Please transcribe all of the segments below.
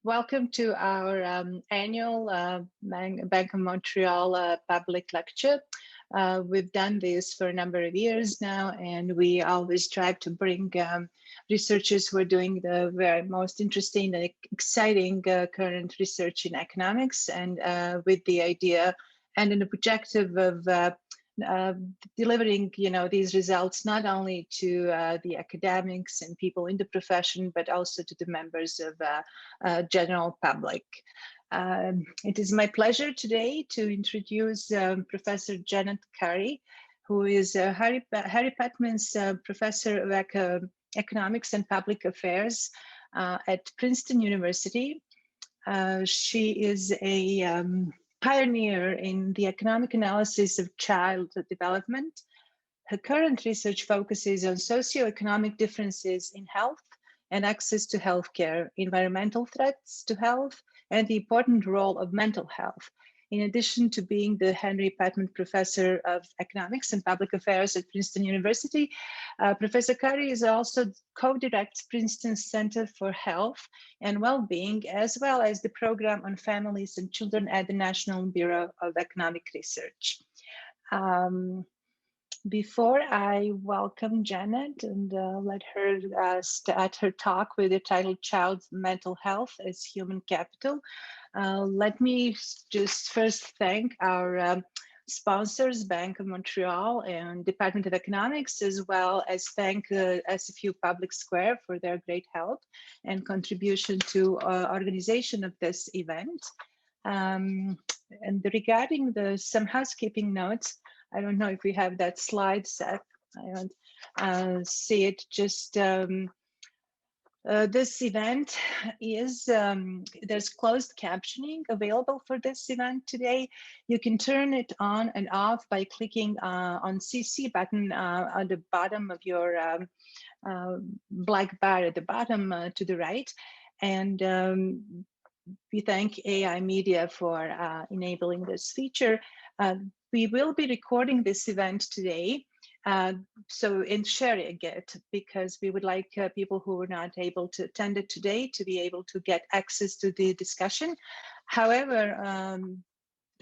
Welcome to our annual Bank of Montreal public lecture. We've done this for a number of years now, and we always strive to bring researchers who are doing the very most interesting and exciting current research in economics, and with the idea and an objective of delivering, these results not only to the academics and people in the profession, but also to the members of general public. It is my pleasure today to introduce Professor Janet Currie, who is Harry Patman's Professor of Economics and Public Affairs at Princeton University. She is a pioneer in the economic analysis of child development. Her current research focuses on socioeconomic differences in health and access to healthcare, environmental threats to health, and the important role of mental health. In addition to being the Henry Patman Professor of Economics and Public Affairs at Princeton University, Professor Currie is also co-directs Princeton's Center for Health and Well-being, as well as the program on families and children at the National Bureau of Economic Research. Before I welcome Janet and let her start her talk with the title Child Mental Health as Human Capital, let me just first thank our sponsors, Bank of Montreal and Department of Economics, as well as thank SFU Public Square for their great help and contribution to organization of this event. And regarding some housekeeping notes, I don't know if we have that slide set. I don't see it. Just this event is, there's closed captioning available for this event today. You can turn it on and off by clicking on CC button on the bottom of your black bar at the bottom to the right. And we thank AI Media for enabling this feature. We will be recording this event today, and sharing it, because we would like people who were not able to attend it today to be able to get access to the discussion. However,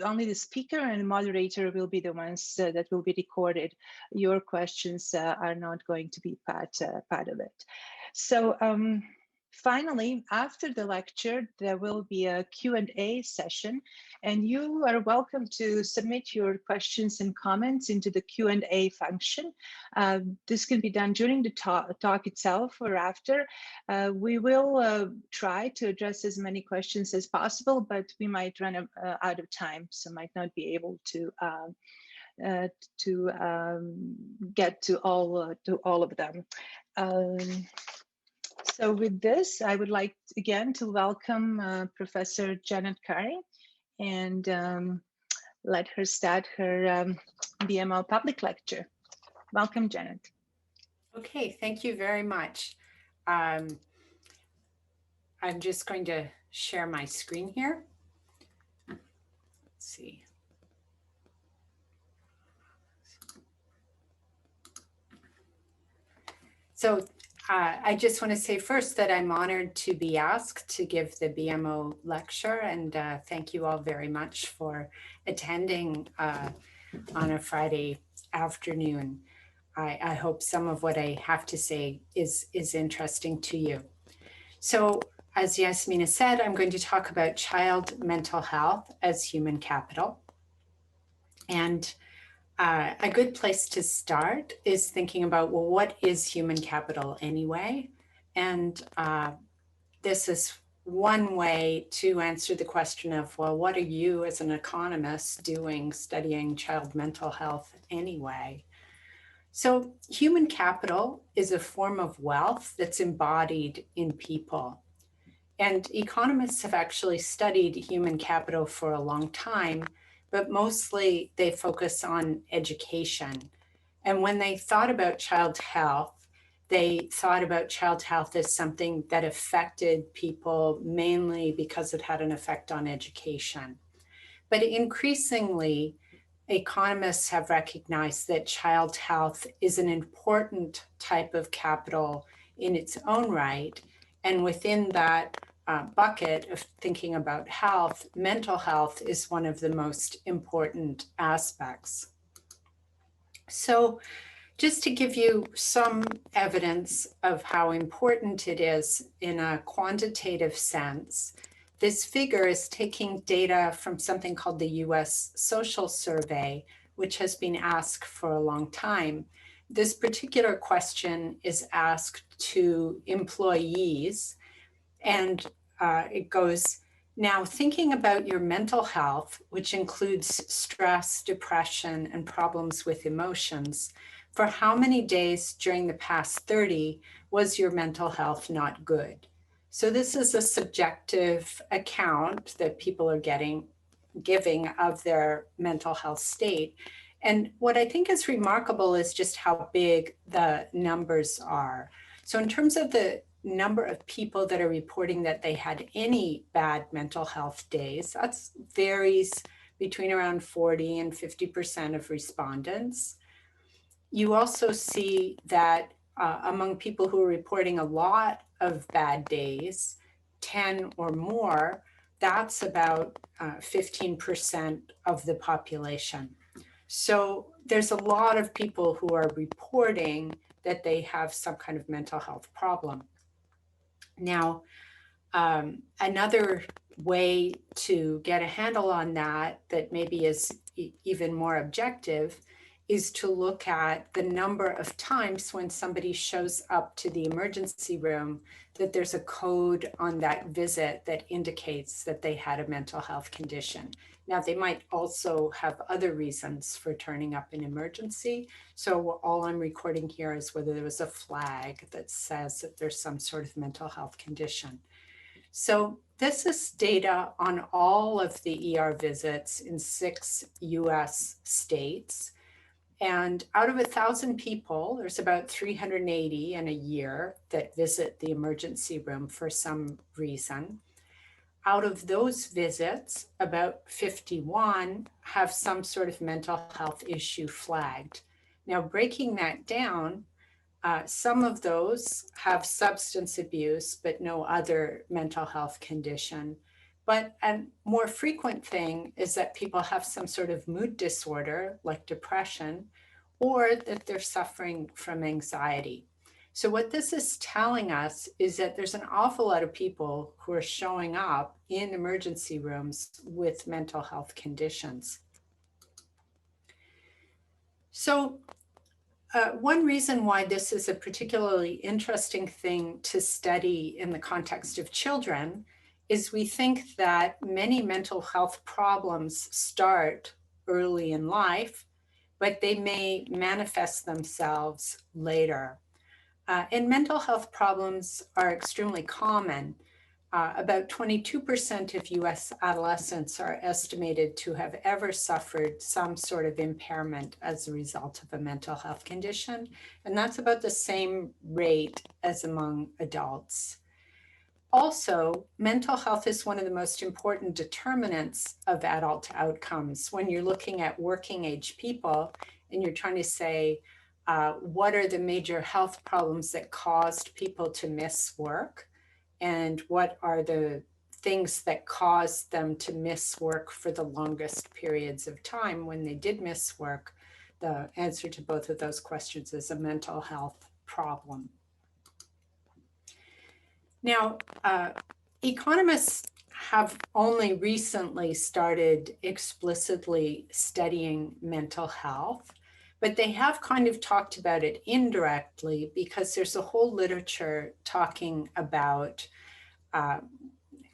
only the speaker and moderator will be the ones that will be recorded. Your questions are not going to be part of it. So finally, after the lecture, there will be a Q&A session, and you are welcome to submit your questions and comments into the Q&A function. This can be done during the talk itself or after. We will try to address as many questions as possible, but we might run out of time, so might not be able to get to all of them. So with this, I would like again to welcome Professor Janet Currie and let her start her BMO public lecture. Welcome, Janet. Okay, thank you very much. I'm just going to share my screen here. Let's see. So I just want to say first that I'm honored to be asked to give the BMO lecture, and thank you all very much for attending on a Friday afternoon. I hope some of what I have to say is interesting to you. So as Yasmina said, I'm going to talk about child mental health as human capital. And a good place to start is thinking about, well, what is human capital anyway? And this is one way to answer the question of, well, what are you as an economist doing studying child mental health anyway? So human capital is a form of wealth that's embodied in people. And economists have actually studied human capital for a long time, but mostly they focus on education. And when they thought about child health, they thought about child health as something that affected people mainly because it had an effect on education. But increasingly, economists have recognized that child health is an important type of capital in its own right. And within that, bucket of thinking about health, mental health is one of the most important aspects. So just to give you some evidence of how important it is in a quantitative sense, this figure is taking data from something called the US Social Survey, which has been asked for a long time. This particular question is asked to employees, and it goes, now thinking about your mental health, which includes stress, depression, and problems with emotions, for how many days during the past 30 was your mental health not good? So this is a subjective account that people are giving of their mental health state. And what I think is remarkable is just how big the numbers are. So in terms of the number of people that are reporting that they had any bad mental health days, that varies between around 40 and 50% of respondents. You also see that among people who are reporting a lot of bad days, 10 or more, that's about 15% of the population. So there's a lot of people who are reporting that they have some kind of mental health problem. Now, another way to get a handle on that maybe is even more objective is to look at the number of times when somebody shows up to the emergency room that there's a code on that visit that indicates that they had a mental health condition. Now, they might also have other reasons for turning up in emergency. So all I'm recording here is whether there was a flag that says that there's some sort of mental health condition. So this is data on all of the ER visits in 6 US states. And out of 1,000 people, there's about 380 in a year that visit the emergency room for some reason. Out of those visits, about 51 have some sort of mental health issue flagged. Now, breaking that down, some of those have substance abuse, but no other mental health condition. But a more frequent thing is that people have some sort of mood disorder, like depression, or that they're suffering from anxiety. So what this is telling us is that there's an awful lot of people who are showing up in emergency rooms with mental health conditions. So one reason why this is a particularly interesting thing to study in the context of children is we think that many mental health problems start early in life, but they may manifest themselves later. And mental health problems are extremely common. About 22% of US adolescents are estimated to have ever suffered some sort of impairment as a result of a mental health condition. And that's about the same rate as among adults. Also, mental health is one of the most important determinants of adult outcomes. When you're looking at working age people and you're trying to say, what are the major health problems that caused people to miss work? And what are the things that caused them to miss work for the longest periods of time when they did miss work? The answer to both of those questions is a mental health problem. Now, economists have only recently started explicitly studying mental health, but they have kind of talked about it indirectly because there's a whole literature talking about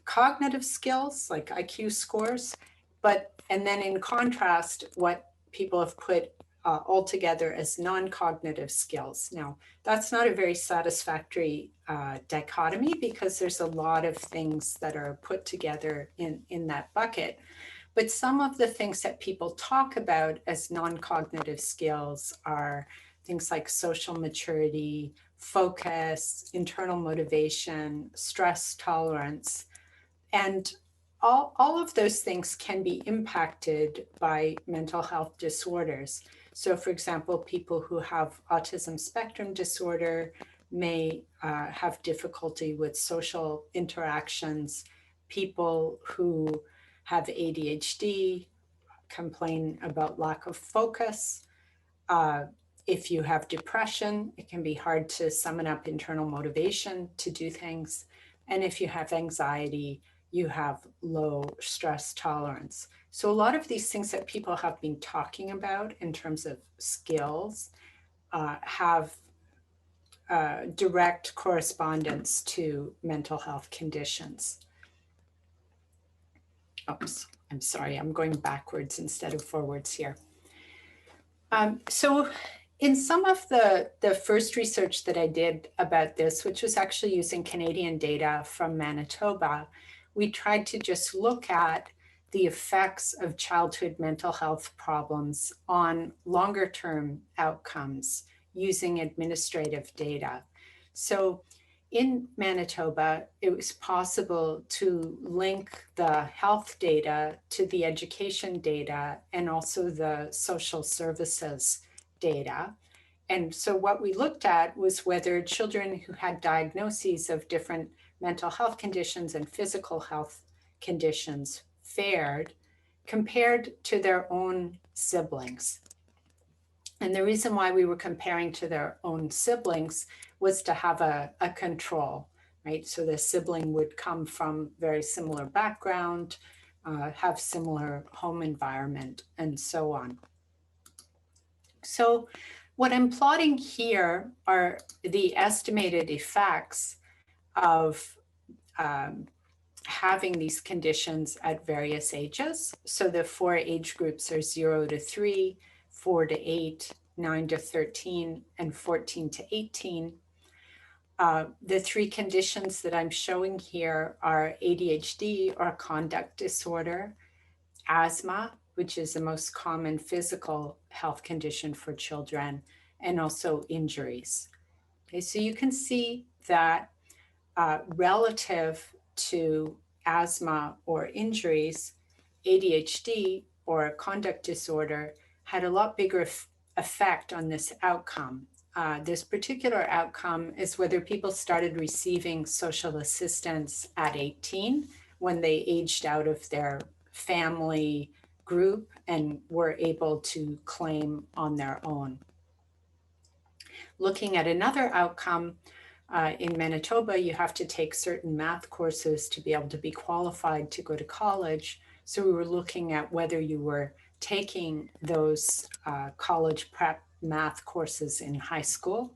cognitive skills like IQ scores, and then in contrast, what people have put all together as non-cognitive skills. Now, that's not a very satisfactory dichotomy because there's a lot of things that are put together in that bucket. But some of the things that people talk about as non-cognitive skills are things like social maturity, focus, internal motivation, stress tolerance. And all of those things can be impacted by mental health disorders. So for example, people who have autism spectrum disorder may have difficulty with social interactions. People who have ADHD complain about lack of focus. If you have depression, it can be hard to summon up internal motivation to do things. And if you have anxiety, you have low stress tolerance. So a lot of these things that people have been talking about in terms of skills have direct correspondence to mental health conditions. Oops, I'm sorry, I'm going backwards instead of forwards here. So in some of the first research that I did about this, which was actually using Canadian data from Manitoba, we tried to just look at the effects of childhood mental health problems on longer term outcomes using administrative data. So in Manitoba, it was possible to link the health data to the education data and also the social services data. And so what we looked at was whether children who had diagnoses of different mental health conditions and physical health conditions fared compared to their own siblings. And the reason why we were comparing to their own siblings was to have a control, right? So the sibling would come from very similar background, have similar home environment, and so on. So what I'm plotting here are the estimated effects of having these conditions at various ages. So the 4 age groups are 0 to 3, 4 to 8, 9 to 13, and 14 to 18. The 3 conditions that I'm showing here are ADHD or conduct disorder, asthma, which is the most common physical health condition for children, and also injuries. Okay, so you can see that relative to asthma or injuries, ADHD or conduct disorder had a lot bigger effect on this outcome. This particular outcome is whether people started receiving social assistance at 18 when they aged out of their family group and were able to claim on their own. Looking at another outcome, in Manitoba, you have to take certain math courses to be able to be qualified to go to college. So we were looking at whether you were taking those college prep math courses in high school.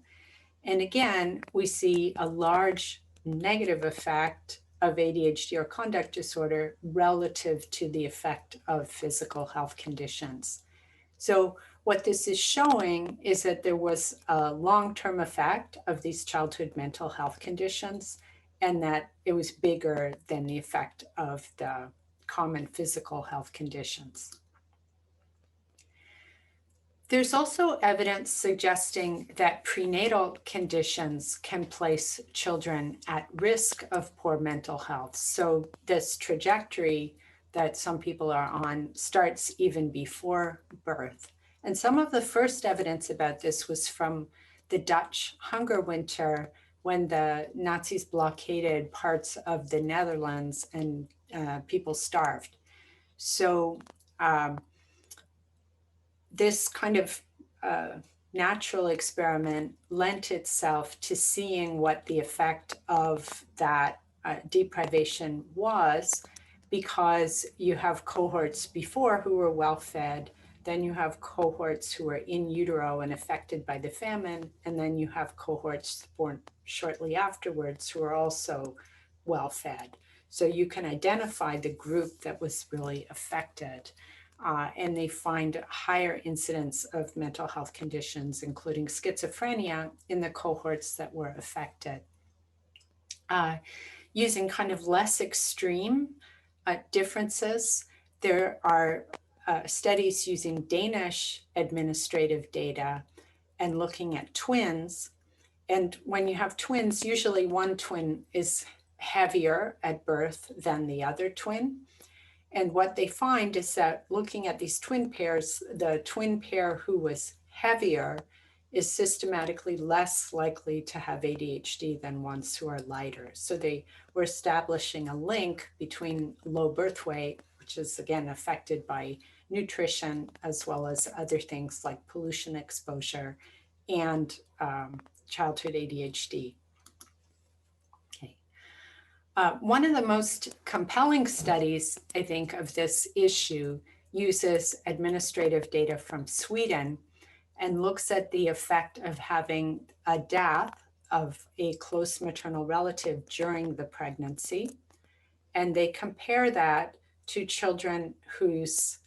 And again, we see a large negative effect of ADHD or conduct disorder relative to the effect of physical health conditions. So what this is showing is that there was a long-term effect of these childhood mental health conditions and that it was bigger than the effect of the common physical health conditions. There's also evidence suggesting that prenatal conditions can place children at risk of poor mental health. So this trajectory that some people are on starts even before birth. And some of the first evidence about this was from the Dutch hunger winter when the Nazis blockaded parts of the Netherlands and people starved. So this kind of natural experiment lent itself to seeing what the effect of that deprivation was, because you have cohorts before who were well fed, then you have cohorts who are in utero and affected by the famine, and then you have cohorts born shortly afterwards who are also well fed. So you can identify the group that was really affected. And they find higher incidence of mental health conditions, including schizophrenia, in the cohorts that were affected. Using kind of less extreme differences, there are studies using Danish administrative data and looking at twins. And when you have twins, usually one twin is heavier at birth than the other twin. And what they find is that looking at these twin pairs, the twin pair who was heavier is systematically less likely to have ADHD than ones who are lighter. So they were establishing a link between low birth weight, which is again affected by nutrition, as well as other things like pollution exposure and childhood ADHD. Okay. One of the most compelling studies, I think, of this issue uses administrative data from Sweden and looks at the effect of having a death of a close maternal relative during the pregnancy. And they compare that to children whose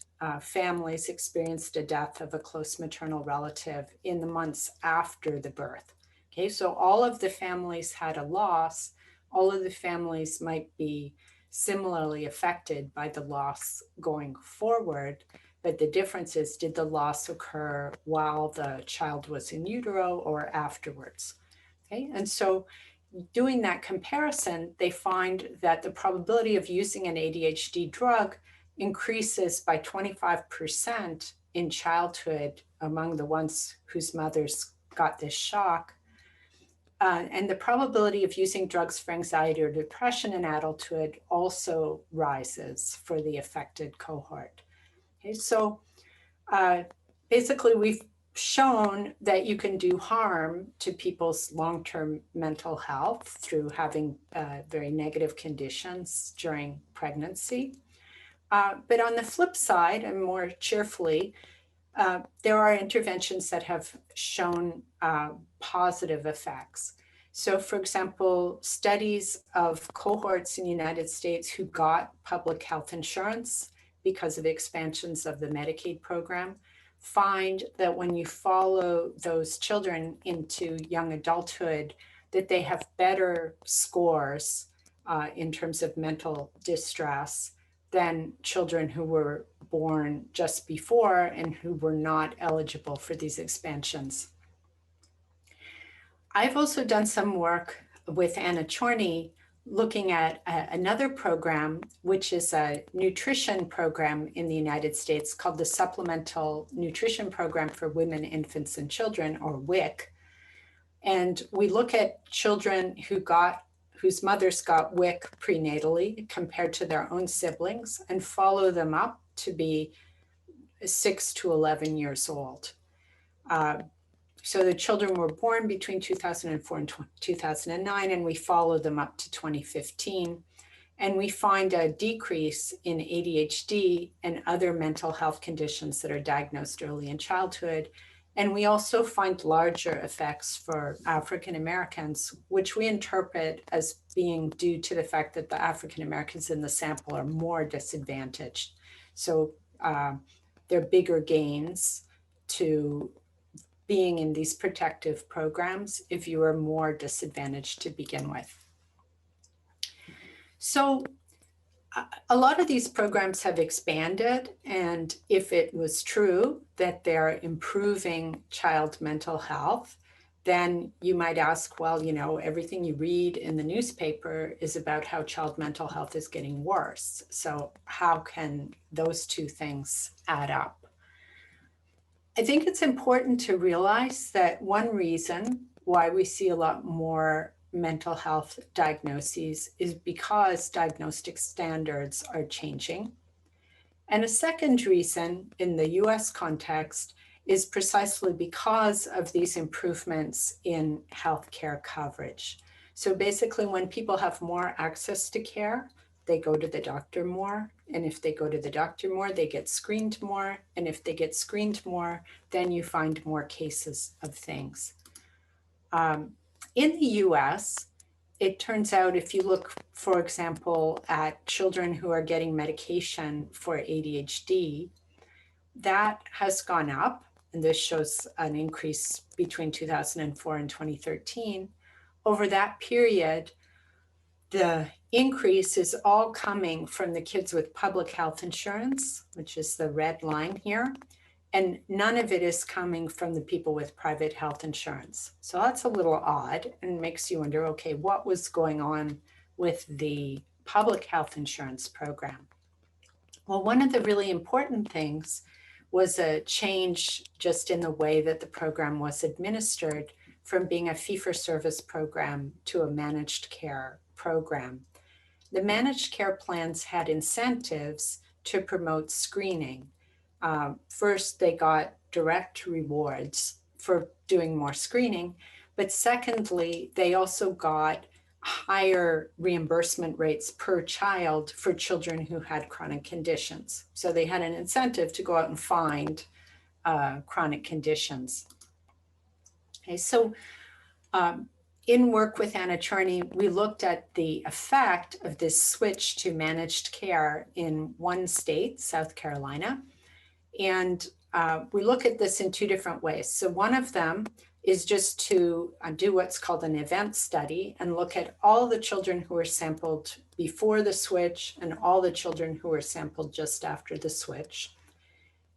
families experienced a death of a close maternal relative in the months after the birth. Okay, so all of the families had a loss. All of the families might be similarly affected by the loss going forward. But the difference is, did the loss occur while the child was in utero or afterwards? Okay, and so doing that comparison, they find that the probability of using an ADHD drug increases by 25% in childhood among the ones whose mothers got this shock. And the probability of using drugs for anxiety or depression in adulthood also rises for the affected cohort. Okay, so basically we've shown that you can do harm to people's long-term mental health through having very negative conditions during pregnancy. But on the flip side, and more cheerfully, there are interventions that have shown positive effects. So for example, studies of cohorts in the United States who got public health insurance because of expansions of the Medicaid program find that when you follow those children into young adulthood, that they have better scores in terms of mental distress than children who were born just before and who were not eligible for these expansions. I've also done some work with Anna Chorney looking at another program, which is a nutrition program in the United States called the Supplemental Nutrition Program for Women, Infants, and Children, or WIC. And we look at children whose mothers got WIC prenatally compared to their own siblings and follow them up to be 6 to 11 years old. So the children were born between 2004 and 2009, and we followed them up to 2015. And we find a decrease in ADHD and other mental health conditions that are diagnosed early in childhood. And we also find larger effects for African Americans, which we interpret as being due to the fact that the African Americans in the sample are more disadvantaged. So there are bigger gains to being in these protective programs if you are more disadvantaged to begin with. So a lot of these programs have expanded, and if it was true that they're improving child mental health, then you might ask, well, you know, everything you read in the newspaper is about how child mental health is getting worse. So how can those two things add up? I think it's important to realize that one reason why we see a lot more mental health diagnoses is because diagnostic standards are changing. And a second reason in the US context is precisely because of these improvements in healthcare coverage. So basically, when people have more access to care, they go to the doctor more. And if they go to the doctor more, they get screened more. And if they get screened more, then you find more cases of things. In the US, it turns out if you look, for example, at children who are getting medication for ADHD, that has gone up. And this shows an increase between 2004 and 2013. Over that period, the increase is all coming from the kids with public health insurance, which is the red line here. And none of it is coming from the people with private health insurance. So that's a little odd and makes you wonder, okay, what was going on with the public health insurance program? Well, one of the really important things was a change just in the way that the program was administered from being a fee-for-service program to a managed care program. The managed care plans had incentives to promote screening. First, they got direct rewards for doing more screening, but secondly, they also got higher reimbursement rates per child for children who had chronic conditions. So they had an incentive to go out and find chronic conditions. Okay, so in work with Anna Chorney, we looked at the effect of this switch to managed care in one state, South Carolina. And we look at this in two different ways. So one of them is just to do what's called an event study and look at all the children who were sampled before the switch and all the children who were sampled just after the switch.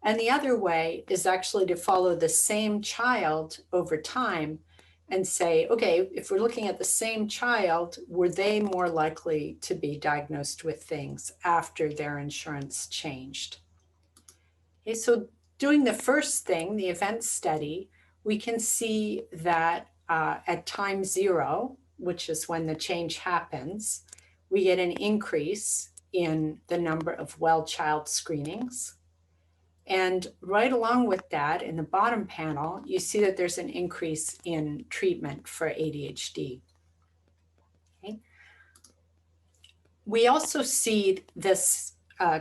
And the other way is actually to follow the same child over time and say, okay, if we're looking at the same child, were they more likely to be diagnosed with things after their insurance changed? Okay, so doing the first thing, the event study, we can see that at time 0, which is when the change happens, we get an increase in the number of well child screenings. And right along with that, in the bottom panel, you see that there's an increase in treatment for ADHD. Okay. We also see this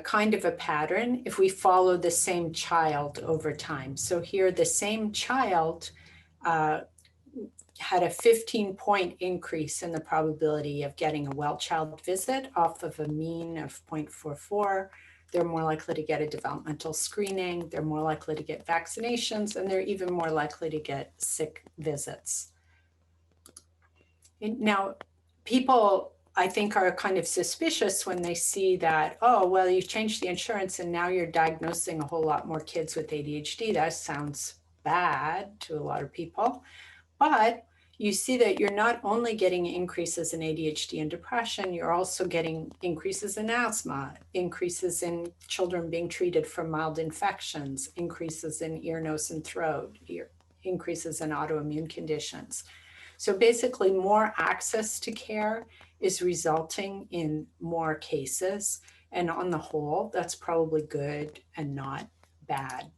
kind of a pattern if we follow the same child over time. So here, the same child had a 15-point increase in the probability of getting a well child visit off of a mean of 0.44. They're more likely to get a developmental screening, they're more likely to get vaccinations, and they're even more likely to get sick visits. Now, people, I think, are kind of suspicious when they see that, oh, well, you've changed the insurance and now you're diagnosing a whole lot more kids with ADHD. That sounds bad to a lot of people. But you see that you're not only getting increases in ADHD and depression, you're also getting increases in asthma, increases in children being treated for mild infections, increases in ear, nose, and throat, increases in autoimmune conditions. So basically, more access to care is resulting in more cases. And on the whole, that's probably good and not bad.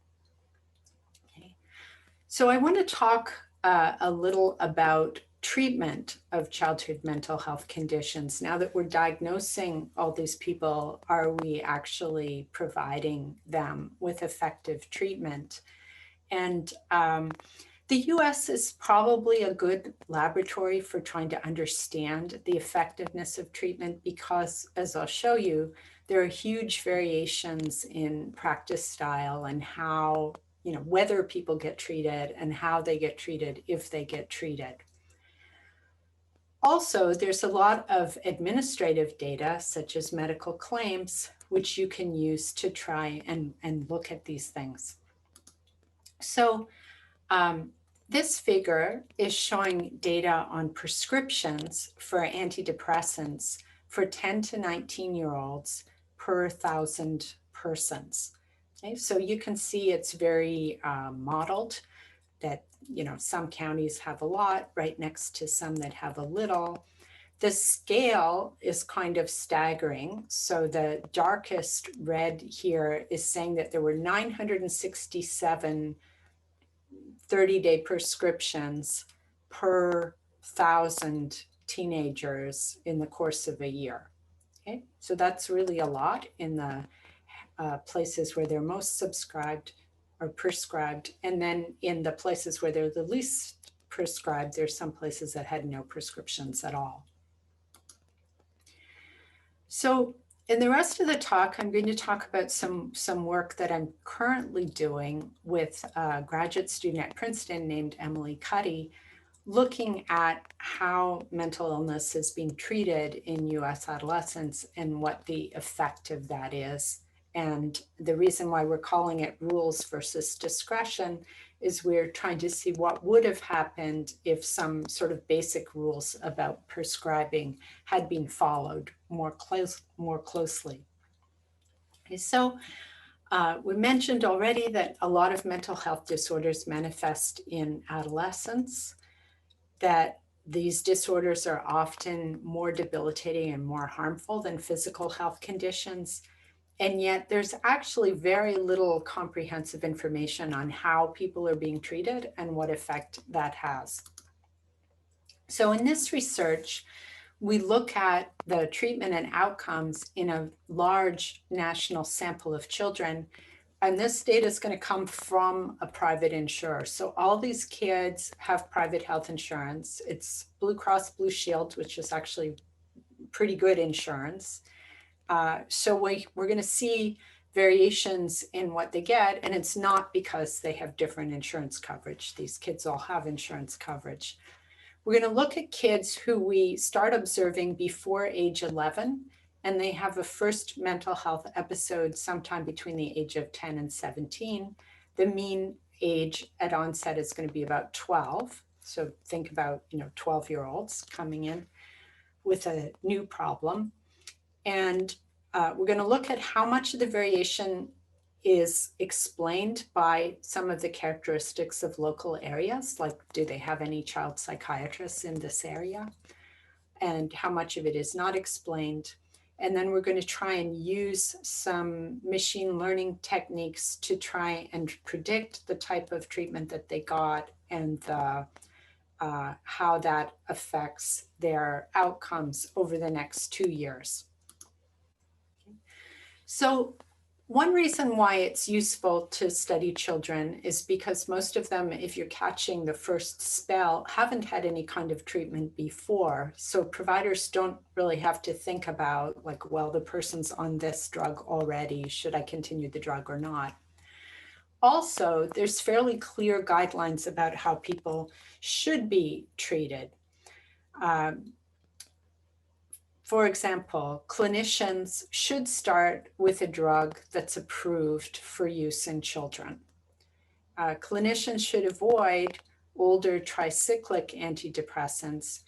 Okay. So I want to talk a little about treatment of childhood mental health conditions. Now that we're diagnosing all these people, are we actually providing them with effective treatment? And the US is probably a good laboratory for trying to understand the effectiveness of treatment because, as I'll show you, there are huge variations in practice style and how, whether people get treated and how they get treated if they get treated. Also, there's a lot of administrative data, such as medical claims, which you can use to try and look at these things. So this figure is showing data on prescriptions for antidepressants for 10 to 19-year-olds per 1,000 persons. Okay, so you can see it's very modeled, that some counties have a lot right next to some that have a little. The scale is kind of staggering. So the darkest red here is saying that there were 967 30-day prescriptions per 1,000 teenagers in the course of a year. Okay, so that's really a lot in the places where they're most subscribed or prescribed. And then in the places where they're the least prescribed, there's some places that had no prescriptions at all. So in the rest of the talk, I'm going to talk about some work that I'm currently doing with a graduate student at Princeton named Janet Currie, looking at how mental illness is being treated in US adolescents and what the effect of that is. And the reason why we're calling it rules versus discretion is we're trying to see what would have happened if some sort of basic rules about prescribing had been followed more closely. Okay, so We mentioned already that a lot of mental health disorders manifest in adolescence, that these disorders are often more debilitating and more harmful than physical health conditions. And yet there's actually very little comprehensive information on how people are being treated and what effect that has. So in this research, we look at the treatment and outcomes in a large national sample of children. And this data is going to come from a private insurer. So all these kids have private health insurance. It's Blue Cross Blue Shield, which is actually pretty good insurance. So we're going to see variations in what they get. And it's not because they have different insurance coverage. These kids all have insurance coverage. We're going to look at kids who we start observing before age 11, and they have a first mental health episode sometime between the age of 10 and 17. The mean age at onset is going to be about 12. So think about, 12-year-olds coming in with a new problem. And we're going to look at how much of the variation is explained by some of the characteristics of local areas, like do they have any child psychiatrists in this area, and how much of it is not explained. And then we're going to try and use some machine learning techniques to try and predict the type of treatment that they got and how that affects their outcomes over the next 2 years. So one reason why it's useful to study children is because most of them, if you're catching the first spell, haven't had any kind of treatment before. So providers don't really have to think about like, well, the person's on this drug already, should I continue the drug or not? Also, there's fairly clear guidelines about how people should be treated. For example, clinicians should start with a drug that's approved for use in children. Clinicians should avoid older tricyclic antidepressants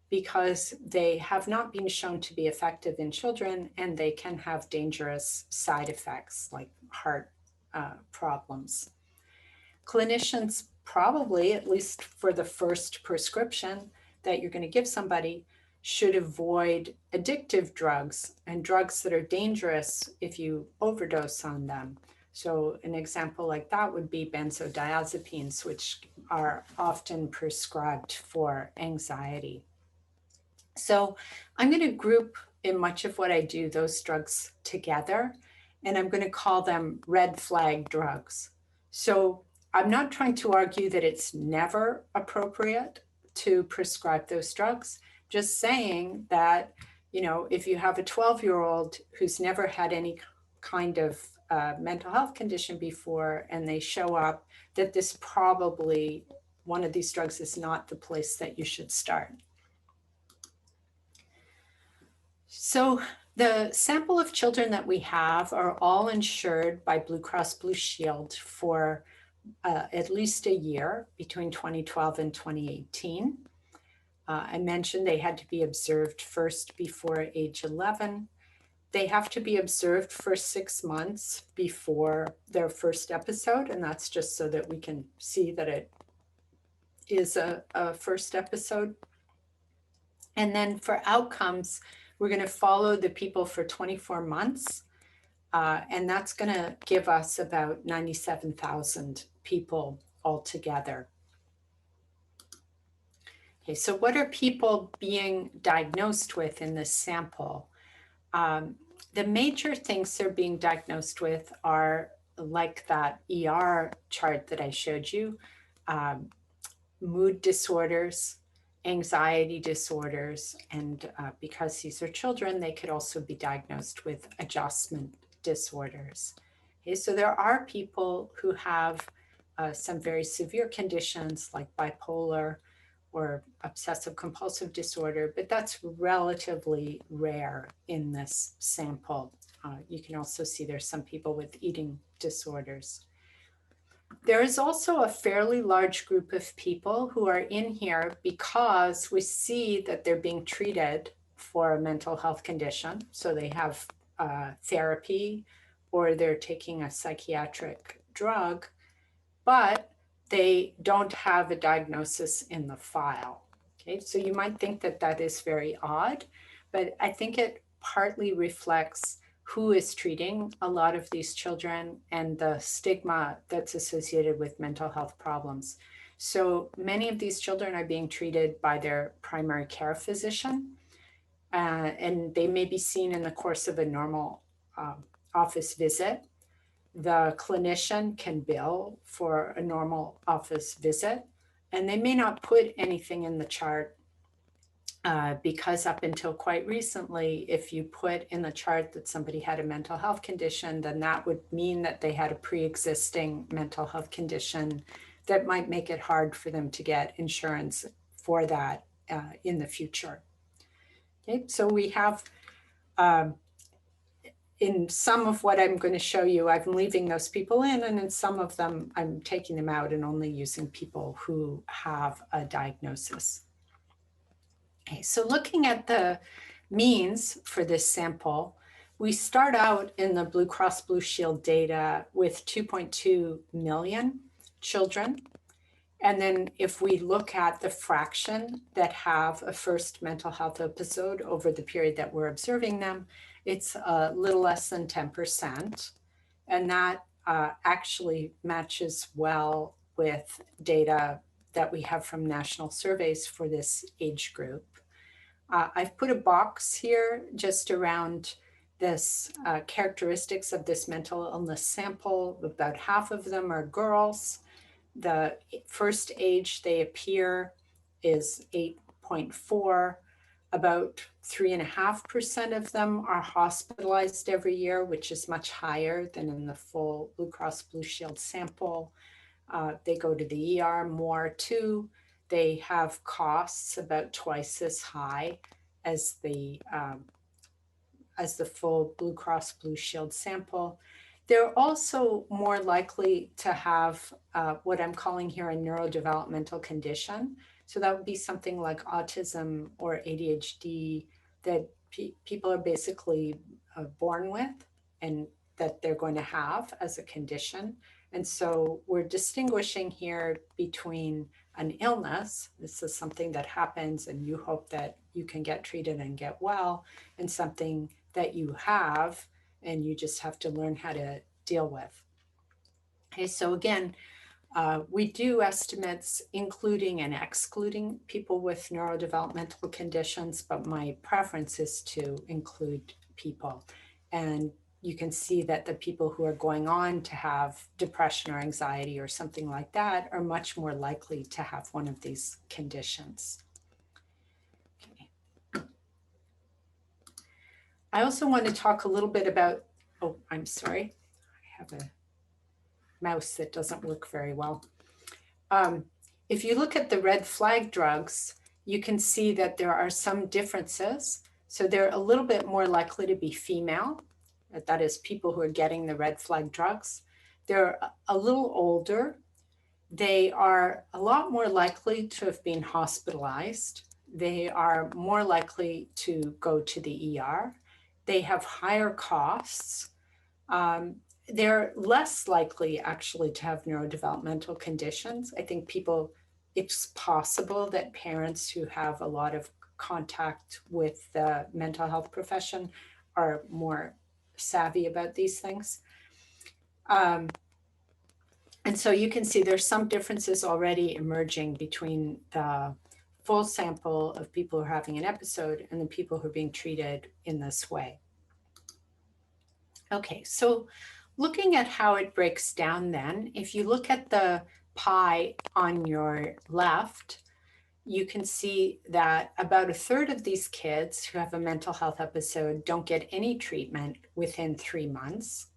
because they have not been shown to be effective in children and they can have dangerous side effects like heart problems. Clinicians probably, at least for the first prescription that you're going to give somebody, should avoid addictive drugs and drugs that are dangerous if you overdose on them. So an example like that would be benzodiazepines, which are often prescribed for anxiety. So I'm going to group in much of what I do those drugs together, and I'm going to call them red flag drugs. So I'm not trying to argue that it's never appropriate to prescribe those drugs. Just saying that, if you have a 12-year-old who's never had any kind of mental health condition before and they show up, that this probably, one of these drugs is not the place that you should start. So the sample of children that we have are all insured by Blue Cross Blue Shield for at least a year between 2012 and 2018. I mentioned they had to be observed first before age 11. They have to be observed for 6 months before their first episode, and that's just so that we can see that it is a first episode. And then for outcomes, we're going to follow the people for 24 months, and that's going to give us about 97,000 people altogether. Okay, so what are people being diagnosed with in this sample? The major things they're being diagnosed with are like that ER chart that I showed you, mood disorders, anxiety disorders, and because these are children, they could also be diagnosed with adjustment disorders. Okay, so there are people who have some very severe conditions like bipolar or obsessive compulsive disorder, but that's relatively rare in this sample. You can also see there's some people with eating disorders. There is also a fairly large group of people who are in here because we see that they're being treated for a mental health condition. So they have therapy or they're taking a psychiatric drug, but they don't have a diagnosis in the file. Okay, so you might think that that is very odd, but I think it partly reflects who is treating a lot of these children and the stigma that's associated with mental health problems. So many of these children are being treated by their primary care physician, and they may be seen in the course of a normal office visit. The clinician can bill for a normal office visit, and they may not put anything in the chart because up until quite recently, if you put in the chart that somebody had a mental health condition, then that would mean that they had a pre-existing mental health condition that might make it hard for them to get insurance for that in the future. Okay, so we have in some of what I'm going to show you, I'm leaving those people in, and in some of them, I'm taking them out and only using people who have a diagnosis. Okay, so looking at the means for this sample, we start out in the Blue Cross Blue Shield data with 2.2 million children. And then if we look at the fraction that have a first mental health episode over the period that we're observing them, it's a little less than 10%. And that actually matches well with data that we have from national surveys for this age group. I've put a box here just around this characteristics of this mental illness sample. About half of them are girls. The first age they appear is 8.4. About 3.5% of them are hospitalized every year, which is much higher than in the full Blue Cross Blue Shield sample. They go to the ER more too. They have costs about twice as high as the full Blue Cross Blue Shield sample. They're also more likely to have what I'm calling here a neurodevelopmental condition. So that would be something like autism or ADHD that people are basically born with and that they're going to have as a condition. And so we're distinguishing here between an illness, this is something that happens and you hope that you can get treated and get well, and something that you have and you just have to learn how to deal with. Okay, so again, we do estimates including and excluding people with neurodevelopmental conditions, but my preference is to include people. And you can see that the people who are going on to have depression or anxiety or something like that are much more likely to have one of these conditions. Okay. I also want to talk a little bit about, oh, I'm sorry, I have a mouse that doesn't work very well. If you look at the red flag drugs, you can see that there are some differences. So they're a little bit more likely to be female. That is people who are getting the red flag drugs. They're a little older. They are a lot more likely to have been hospitalized. They are more likely to go to the ER. They have higher costs. They're less likely actually to have neurodevelopmental conditions. I think it's possible that parents who have a lot of contact with the mental health profession are more savvy about these things. And so you can see there's some differences already emerging between the full sample of people who are having an episode and the people who are being treated in this way. Okay, so looking at how it breaks down then, if you look at the pie on your left, you can see that about a third of these kids who have a mental health episode don't get any treatment within 3 months.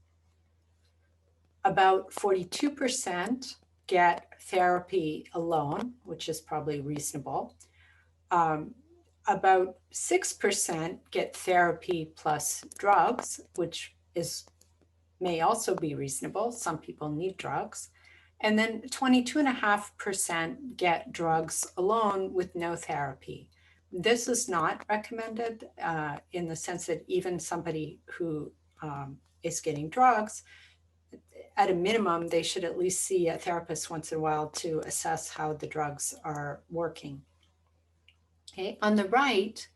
About 42% get therapy alone, which is probably reasonable. About 6% get therapy plus drugs, which may also be reasonable. Some people need drugs. And then 22.5% get drugs alone with no therapy. This is not recommended in the sense that even somebody who is getting drugs, at a minimum, they should at least see a therapist once in a while to assess how the drugs are working. Okay, on the right,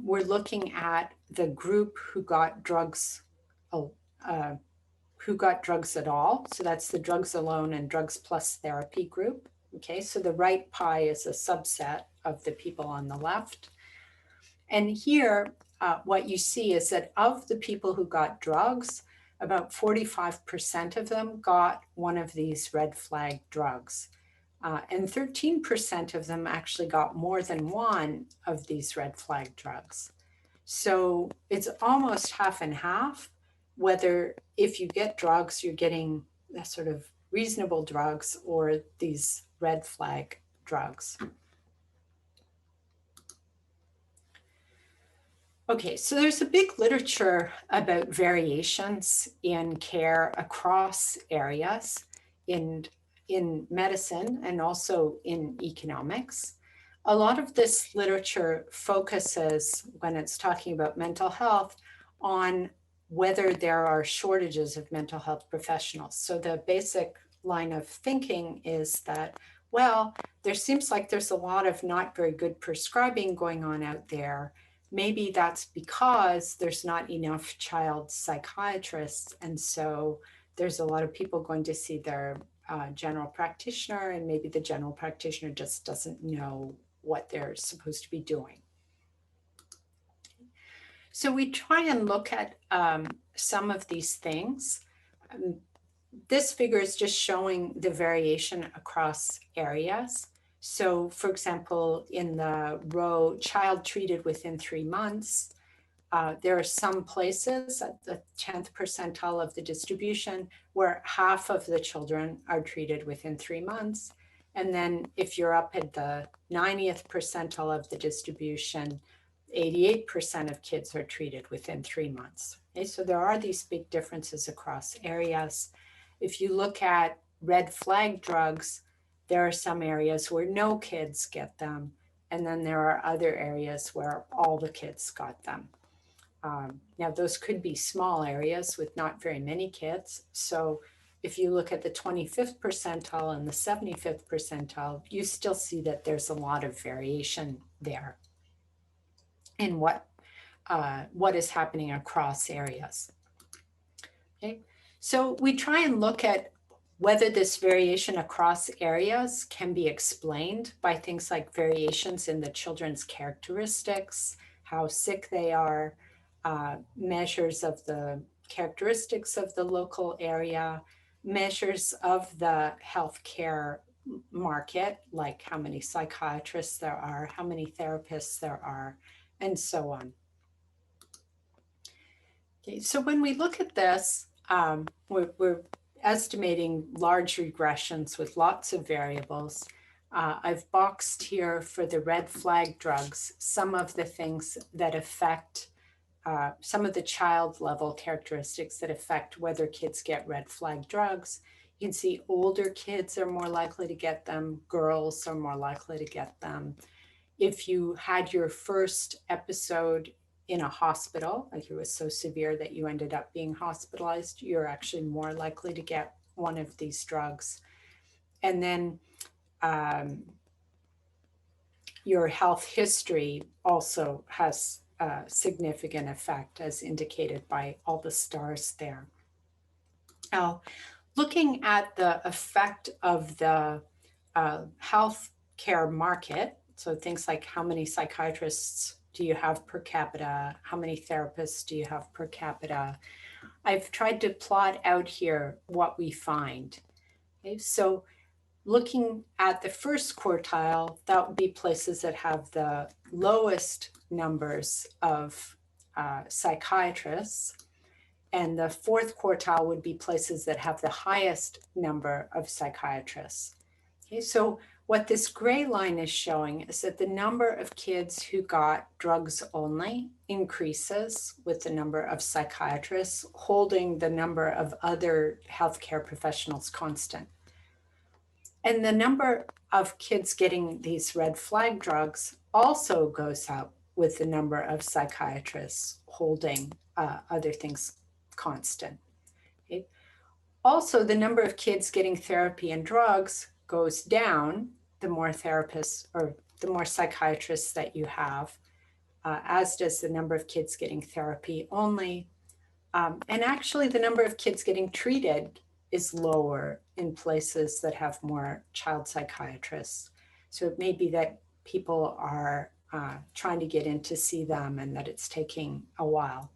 we're looking at the group who got drugs, who got drugs at all. So that's the drugs alone and drugs plus therapy group. Okay, so the right pie is a subset of the people on the left. And here, what you see is that of the people who got drugs, about 45% of them got one of these red flag drugs. And 13% of them actually got more than one of these red flag drugs. So it's almost half and half, whether if you get drugs, you're getting a sort of reasonable drugs or these red flag drugs. Okay, so there's a big literature about variations in care across areas in medicine and also in economics. A lot of this literature focuses, when it's talking about mental health, on whether there are shortages of mental health professionals. So the basic line of thinking is that, well, there seems like there's a lot of not very good prescribing going on out there. Maybe that's because there's not enough child psychiatrists. And so there's a lot of people going to see their general practitioner, and maybe the general practitioner just doesn't know what they're supposed to be doing. So we try and look at some of these things. This figure is just showing the variation across areas. So for example, in the row, child treated within 3 months, there are some places at the 10th percentile of the distribution where half of the children are treated within 3 months. And then if you're up at the 90th percentile of the distribution, 88% of kids are treated within 3 months. Okay, so there are these big differences across areas. If you look at red flag drugs, there are some areas where no kids get them. And then there are other areas where all the kids got them. Now, those could be small areas with not very many kids. So if you look at the 25th percentile and the 75th percentile, you still see that there's a lot of variation there in what is happening across areas. Okay, so we try and look at whether this variation across areas can be explained by things like variations in the children's characteristics, how sick they are, measures of the characteristics of the local area, measures of the healthcare market, like how many psychiatrists there are, how many therapists there are, and so on. Okay, so when we look at this, we're estimating large regressions with lots of variables. I've boxed here for the red flag drugs some of the things that affect some of the child level characteristics that affect whether kids get red flag drugs. You can see older kids are more likely to get them, girls are more likely to get them. If you had your first episode in a hospital, like it was so severe that you ended up being hospitalized, you're actually more likely to get one of these drugs. And then your health history also has a significant effect, as indicated by all the stars there. Now, looking at the effect of the health care market, so things like how many psychiatrists do you have per capita? How many therapists do you have per capita? I've tried to plot out here what we find. Okay, so looking at the first quartile, that would be places that have the lowest numbers of psychiatrists. And the fourth quartile would be places that have the highest number of psychiatrists. Okay, so what this gray line is showing is that the number of kids who got drugs only increases with the number of psychiatrists, holding the number of other healthcare professionals constant. And the number of kids getting these red flag drugs also goes up with the number of psychiatrists holding other things constant. Okay. Also, the number of kids getting therapy and drugs goes down the more therapists or the more psychiatrists that you have, as does the number of kids getting therapy only. And actually, the number of kids getting treated is lower in places that have more child psychiatrists. So it may be that people are trying to get in to see them and that it's taking a while.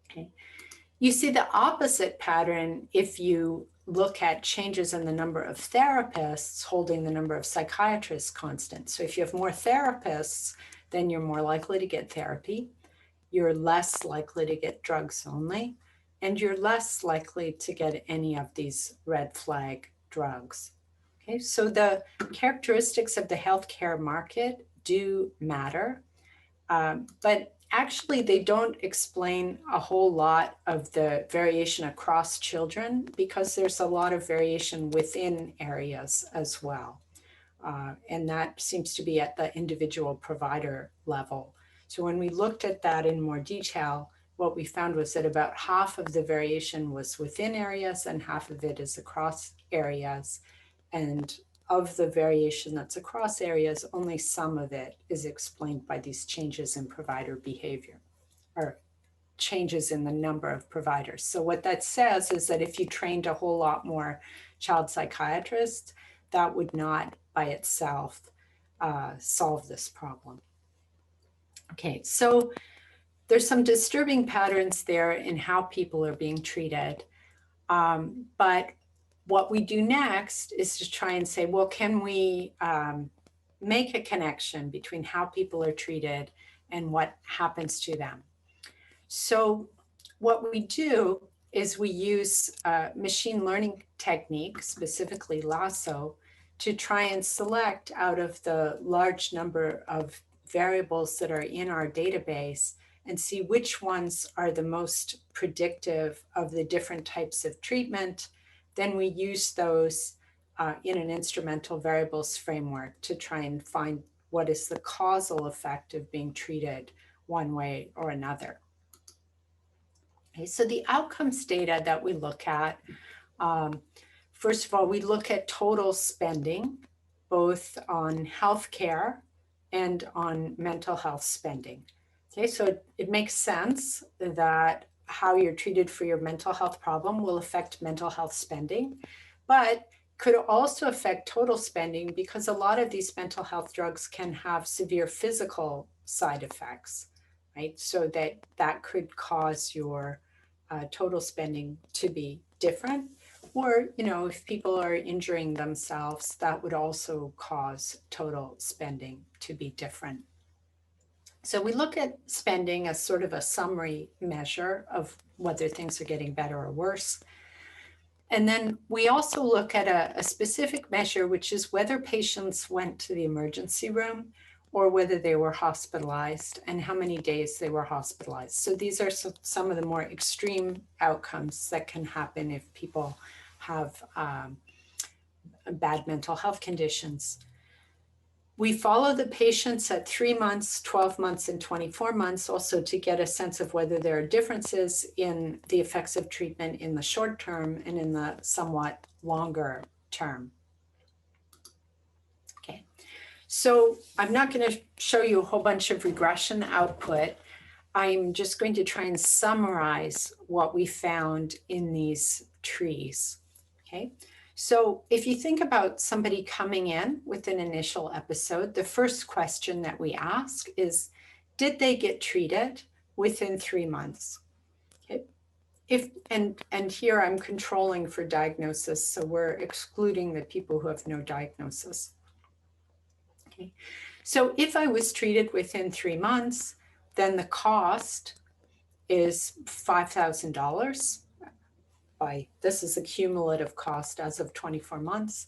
Okay. You see the opposite pattern if you look at changes in the number of therapists holding the number of psychiatrists constant. So if you have more therapists, then you're more likely to get therapy, you're less likely to get drugs only, and you're less likely to get any of these red flag drugs. Okay, so the characteristics of the healthcare market do matter, but actually they don't explain a whole lot of the variation across children because there's a lot of variation within areas as well. And that seems to be at the individual provider level. So when we looked at that in more detail, what we found was that about half of the variation was within areas and half of it is across areas. And of the variation that's across areas, only some of it is explained by these changes in provider behavior or changes in the number of providers. So what that says is that if you trained a whole lot more child psychiatrists, that would not by itself solve this problem. Okay, so there's some disturbing patterns there in how people are being treated. But what we do next is to try and say, well, can we make a connection between how people are treated and what happens to them? So what we do is we use machine learning techniques, specifically lasso, to try and select out of the large number of variables that are in our database and see which ones are the most predictive of the different types of treatment. Then we use those in an instrumental variables framework to try and find what is the causal effect of being treated one way or another. Okay, so the outcomes data that we look at, first of all, we look at total spending, both on healthcare and on mental health spending. Okay, so it makes sense that how you're treated for your mental health problem will affect mental health spending, but could also affect total spending because a lot of these mental health drugs can have severe physical side effects, right? So that could cause your total spending to be different. Or, you know, if people are injuring themselves, that would also cause total spending to be different. So we look at spending as sort of a summary measure of whether things are getting better or worse. And then we also look at a specific measure, which is whether patients went to the emergency room or whether they were hospitalized and how many days they were hospitalized. So these are some of the more extreme outcomes that can happen if people have bad mental health conditions. We follow the patients at 3 months, 12 months, and 24 months also to get a sense of whether there are differences in the effects of treatment in the short term and in the somewhat longer term. Okay, so I'm not going to show you a whole bunch of regression output. I'm just going to try and summarize what we found in these trees. Okay. So if you think about somebody coming in with an initial episode, the first question that we ask is, did they get treated within 3 months? Okay. And here I'm controlling for diagnosis, so we're excluding the people who have no diagnosis. Okay. So if I was treated within 3 months, then the cost is $5,000. This is a cumulative cost as of 24 months.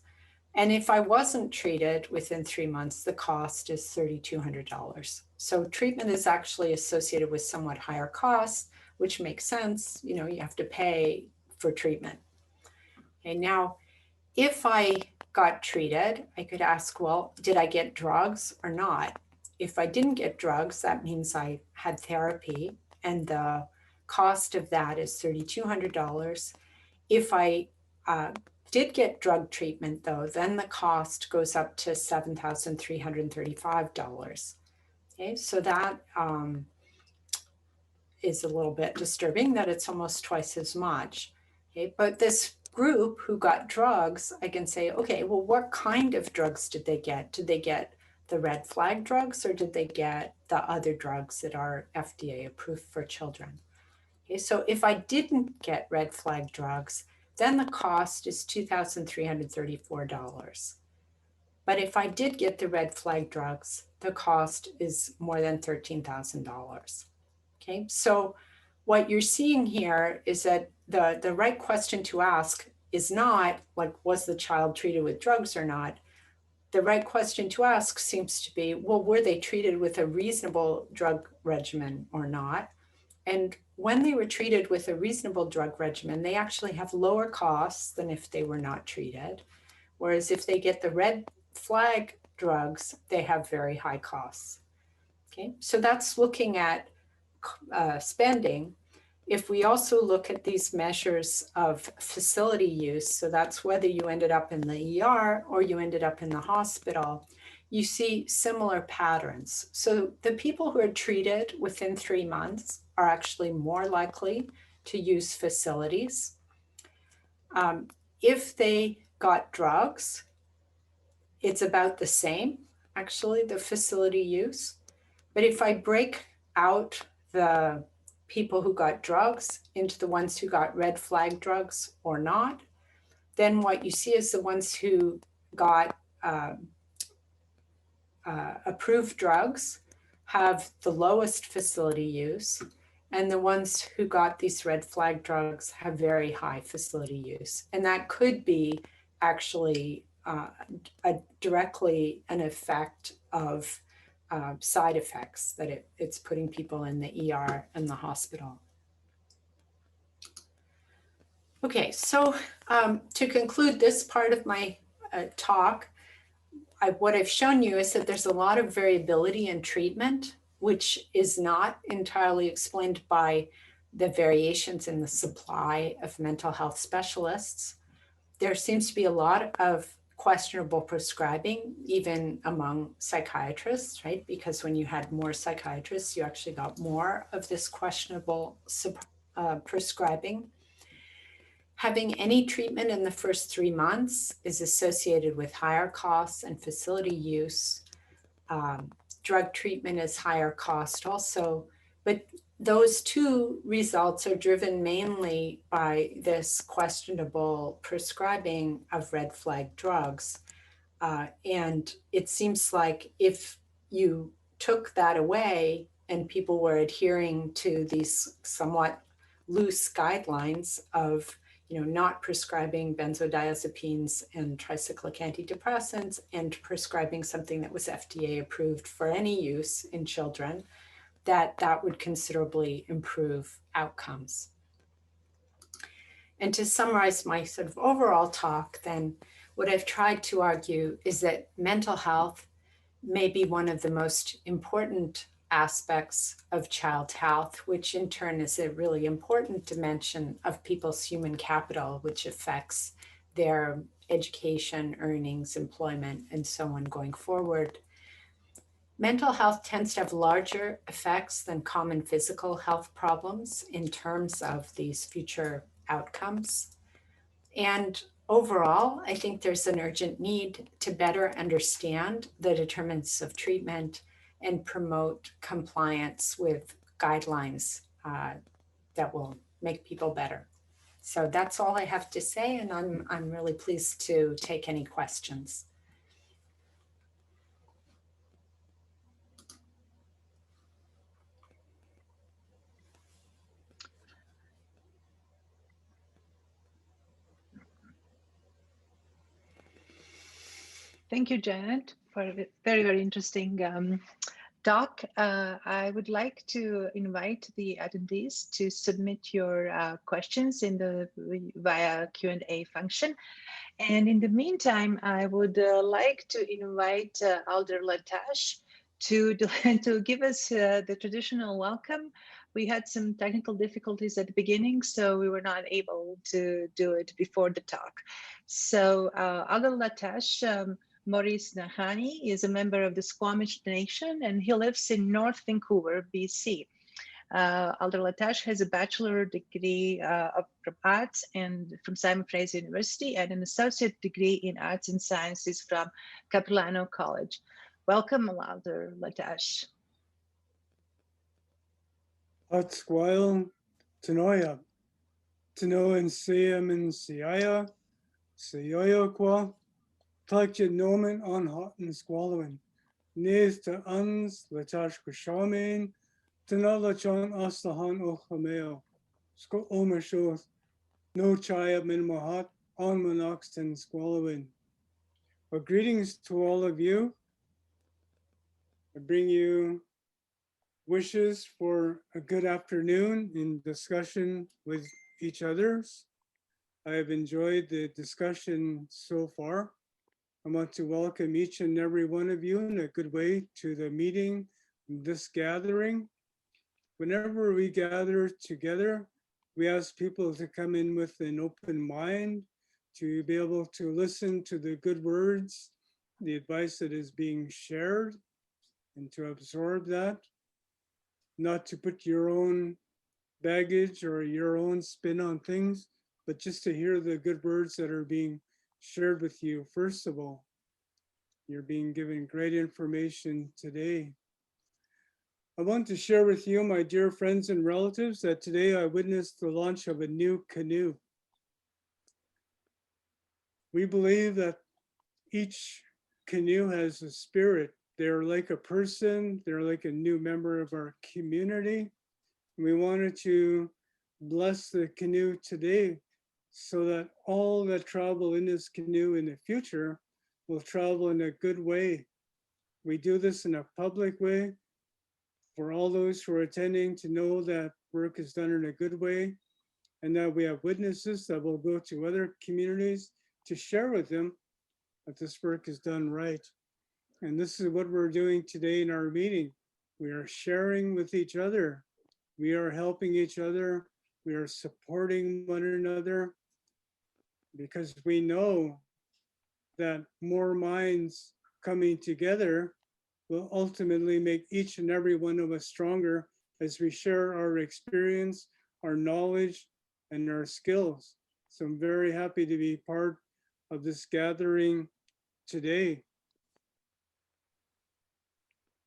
And if I wasn't treated within 3 months, the cost is $3,200. So treatment is actually associated with somewhat higher costs, which makes sense. You know, you have to pay for treatment. Okay, now, if I got treated, I could ask, well, did I get drugs or not? if I didn't get drugs, that means I had therapy, and the cost of that is $3,200. If I did get drug treatment, though, then the cost goes up to $7,335. Okay, so that is a little bit disturbing that it's almost twice as much. Okay, but this group who got drugs, I can say, okay, well, what kind of drugs did they get? Did they get the red flag drugs, or did they get the other drugs that are FDA approved for children? Okay, so if I didn't get red flag drugs, then the cost is $2,334. But if I did get the red flag drugs, the cost is more than $13,000. Okay, so what you're seeing here is that the right question to ask is not like, was the child treated with drugs or not? The right question to ask seems to be, well, were they treated with a reasonable drug regimen or not? And when they were treated with a reasonable drug regimen, they actually have lower costs than if they were not treated. Whereas if they get the red flag drugs, they have very high costs. Okay, so that's looking at spending. If we also look at these measures of facility use, so that's whether you ended up in the ER or you ended up in the hospital, you see similar patterns. So the people who are treated within 3 months are actually more likely to use facilities. If they got drugs, it's about the same, actually, the facility use. But if I break out the people who got drugs into the ones who got red flag drugs or not, then what you see is the ones who got approved drugs have the lowest facility use, and the ones who got these red flag drugs have very high facility use. And that could be actually directly an effect of side effects that it's putting people in the ER and the hospital. Okay, so to conclude this part of my talk, what I've shown you is that there's a lot of variability in treatment, which is not entirely explained by the variations in the supply of mental health specialists. There seems to be a lot of questionable prescribing, even among psychiatrists, right? Because when you had more psychiatrists, you actually got more of this questionable prescribing. Having any treatment in the first 3 months is associated with higher costs and facility use. Drug treatment is higher cost also, but those two results are driven mainly by this questionable prescribing of red flag drugs. And it seems like if you took that away and people were adhering to these somewhat loose guidelines of not prescribing benzodiazepines and tricyclic antidepressants and prescribing something that was FDA approved for any use in children, that would considerably improve outcomes. And to summarize my sort of overall talk, then what I've tried to argue is that mental health may be one of the most important aspects of child health, which in turn is a really important dimension of people's human capital, which affects their education, earnings, employment, and so on going forward. Mental health tends to have larger effects than common physical health problems in terms of these future outcomes. And overall, I think there's an urgent need to better understand the determinants of treatment and promote compliance with guidelines that will make people better. So that's all I have to say, and I'm really pleased to take any questions. Thank you, Janet, for a very, very interesting talk. I would like to invite the attendees to submit your questions via Q&A function. And in the meantime, I would like to invite Alder Latash to give us the traditional welcome. We had some technical difficulties at the beginning, so we were not able to do it before the talk. So Adel Latash, Maurice Nahani, is a member of the Squamish Nation, and he lives in North Vancouver, BC. Alder Latash has a bachelor degree from arts and from Simon Fraser University, and an associate degree in arts and sciences from Capilano College. Welcome, Alder Latash. Atsquile, Tanoia, Tano and Siam and Siaya, Siyoyokwa, Touch it Nomen on Hot and Squallowing, Nays to Uns, Latash Kushamin, Tanalachon Astahan Ochameo, Sko Omershoth, No Chaya Min Mahat, on Monoxton Squallowing. Well, greetings to all of you. I bring you wishes for a good afternoon in discussion with each others. I have enjoyed the discussion so far. I want to welcome each and every one of you in a good way to the meeting, this gathering. Whenever we gather together, we ask people to come in with an open mind, to be able to listen to the good words, the advice that is being shared, and to absorb that. Not to put your own baggage or your own spin on things, but just to hear the good words that are being shared with you. First of all, you're being given great information today. I want to share with you, my dear friends and relatives, that today I witnessed the launch of a new canoe. We believe that each canoe has a spirit. They're like a person, they're like a new member of our community. We wanted to bless the canoe today so that all that travel in this canoe in the future will travel in a good way. We do this in a public way for all those who are attending to know that work is done in a good way, and that we have witnesses that will go to other communities to share with them that this work is done right. And this is what we're doing today in our meeting. We are sharing with each other. We are helping each other. We are supporting one another, because we know that more minds coming together will ultimately make each and every one of us stronger as we share our experience, our knowledge, and our skills. So I'm very happy to be part of this gathering today.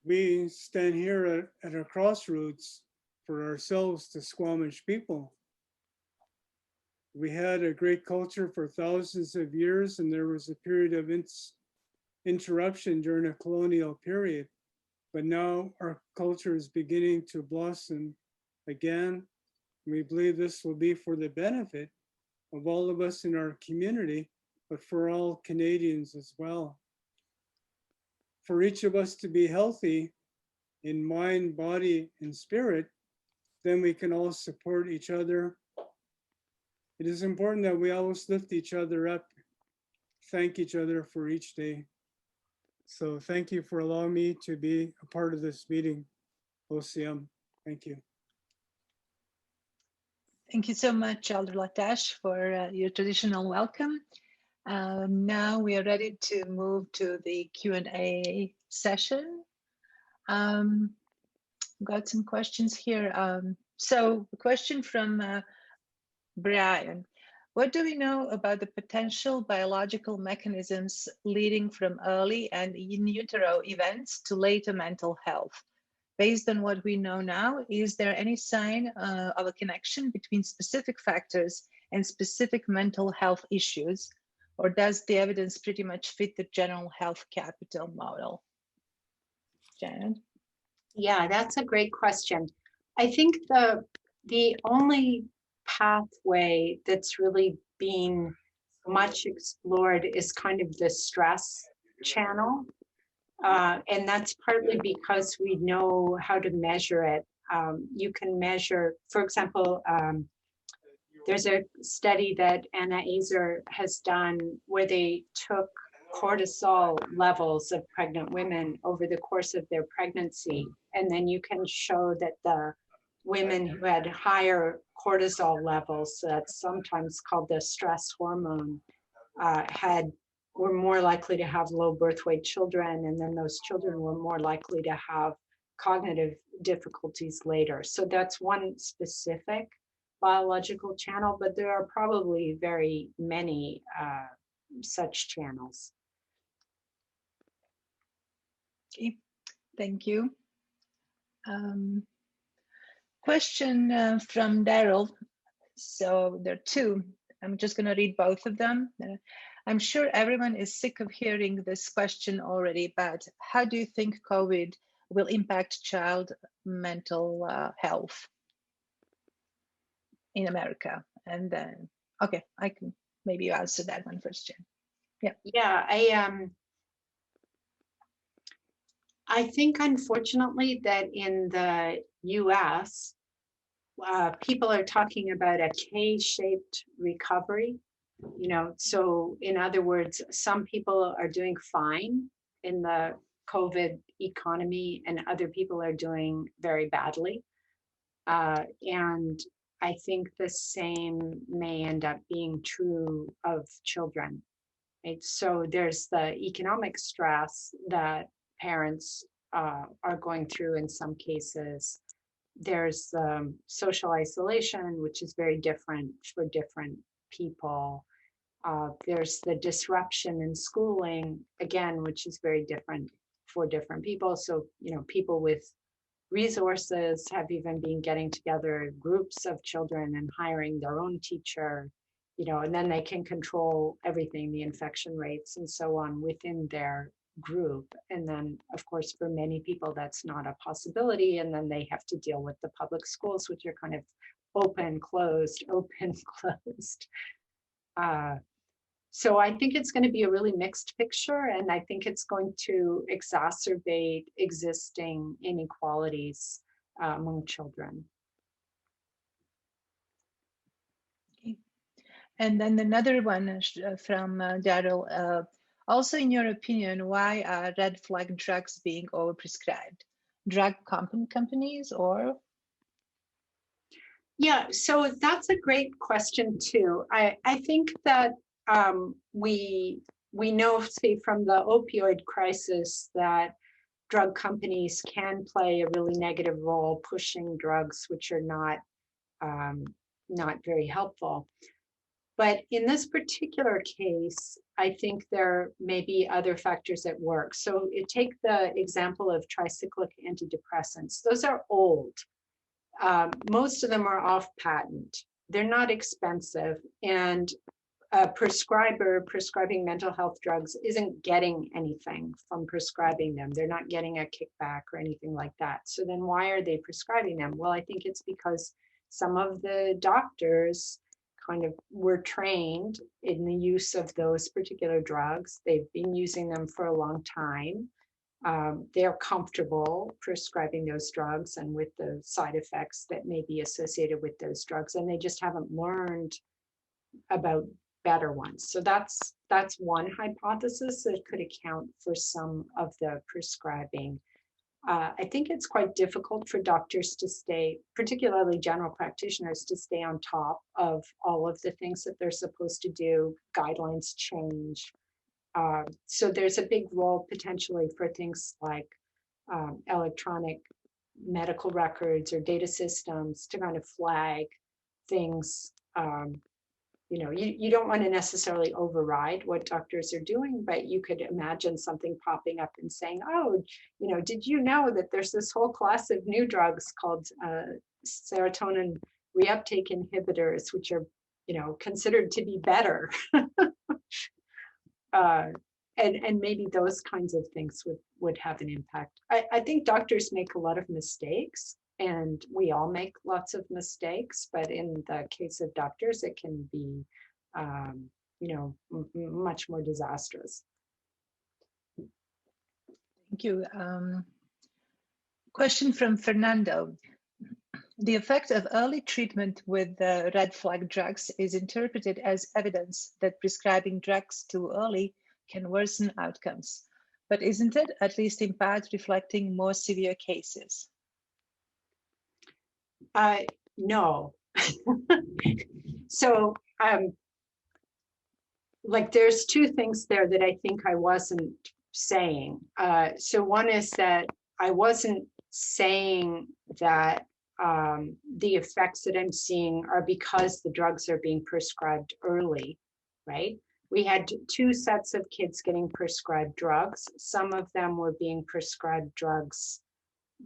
We stand here at a crossroads for ourselves, the Squamish people. We had a great culture for thousands of years, and there was a period of interruption during a colonial period. But now our culture is beginning to blossom again. We believe this will be for the benefit of all of us in our community, but for all Canadians as well. For each of us to be healthy in mind, body, and spirit, then we can all support each other. It is important that we always lift each other up, thank each other for each day. So thank you for allowing me to be a part of this meeting, OCM. Thank you. Thank you so much, Alder Latash, for your traditional welcome. Now we are ready to move to the Q&A session. Got some questions here. So a question from Brian. What do we know about the potential biological mechanisms leading from early and in utero events to later mental health? Based on what we know now, is there any sign of a connection between specific factors and specific mental health issues, or does the evidence pretty much fit the general health capital model? Janet? Yeah, that's a great question. I think the only pathway that's really being much explored is kind of the stress channel. And that's partly because we know how to measure it. You can measure, for example, there's a study that Anna Azer has done where they took cortisol levels of pregnant women over the course of their pregnancy. And then you can show that the women who had higher cortisol levels, so that's sometimes called the stress hormone, were more likely to have low birth weight children, and then those children were more likely to have cognitive difficulties later. So that's one specific biological channel, but there are probably very many such channels. Okay, thank you. Question from Daryl. So there are two. I'm just going to read both of them. I'm sure everyone is sick of hearing this question already, but how do you think COVID will impact child mental health in America? And then, okay, I can maybe answer that one first, Jen. Yeah, I think unfortunately that in the US, people are talking about a K-shaped recovery. You know, so in other words, some people are doing fine in the COVID economy and other people are doing very badly. And I think the same may end up being true of children. Right? So there's the economic stress that parents are going through in some cases. There's social isolation, which is very different for different people. There's the disruption in schooling, again, which is very different for different people. So, you know, people with resources have even been getting together groups of children and hiring their own teacher, you know, and then they can control everything, the infection rates and so on within their group. And then, of course, for many people, that's not a possibility. And then they have to deal with the public schools, which are kind of open, closed, open, closed. So I think it's going to be a really mixed picture, and I think it's going to exacerbate existing inequalities among children. Okay. And then another one from Daryl. Also, in your opinion, why are red flag drugs being overprescribed? Drug companies or? Yeah, so that's a great question too. I think that we know, say, from the opioid crisis that drug companies can play a really negative role pushing drugs which are not very helpful. But in this particular case, I think there may be other factors at work. So take the example of tricyclic antidepressants. Those are old. Most of them are off patent. They're not expensive, and a prescriber prescribing mental health drugs isn't getting anything from prescribing them. They're not getting a kickback or anything like that. So then why are they prescribing them? Well, I think it's because some of the doctors kind of were trained in the use of those particular drugs. They've been using them for a long time. They're comfortable prescribing those drugs and with the side effects that may be associated with those drugs, and they just haven't learned about better ones. So that's one hypothesis that could account for some of the prescribing. I think it's quite difficult for doctors to stay, particularly general practitioners, to stay on top of all of the things that they're supposed to do. Guidelines change. So there's a big role potentially for things like electronic medical records or data systems to kind of flag things. You know, you don't want to necessarily override what doctors are doing, but you could imagine something popping up and saying, oh, you know, did you know that there's this whole class of new drugs called serotonin reuptake inhibitors, which are, you know, considered to be better. And maybe those kinds of things would have an impact. I think doctors make a lot of mistakes, and we all make lots of mistakes, but in the case of doctors, it can be, you know, much more disastrous. Thank you. Question from Fernando. The effect of early treatment with red flag drugs is interpreted as evidence that prescribing drugs too early can worsen outcomes. But isn't it, at least in part, reflecting more severe cases? No. So, like, there's two things there that I think I wasn't saying. So one is that I wasn't saying that the effects that I'm seeing are because the drugs are being prescribed early, right? We had two sets of kids getting prescribed drugs. Some of them were being prescribed drugs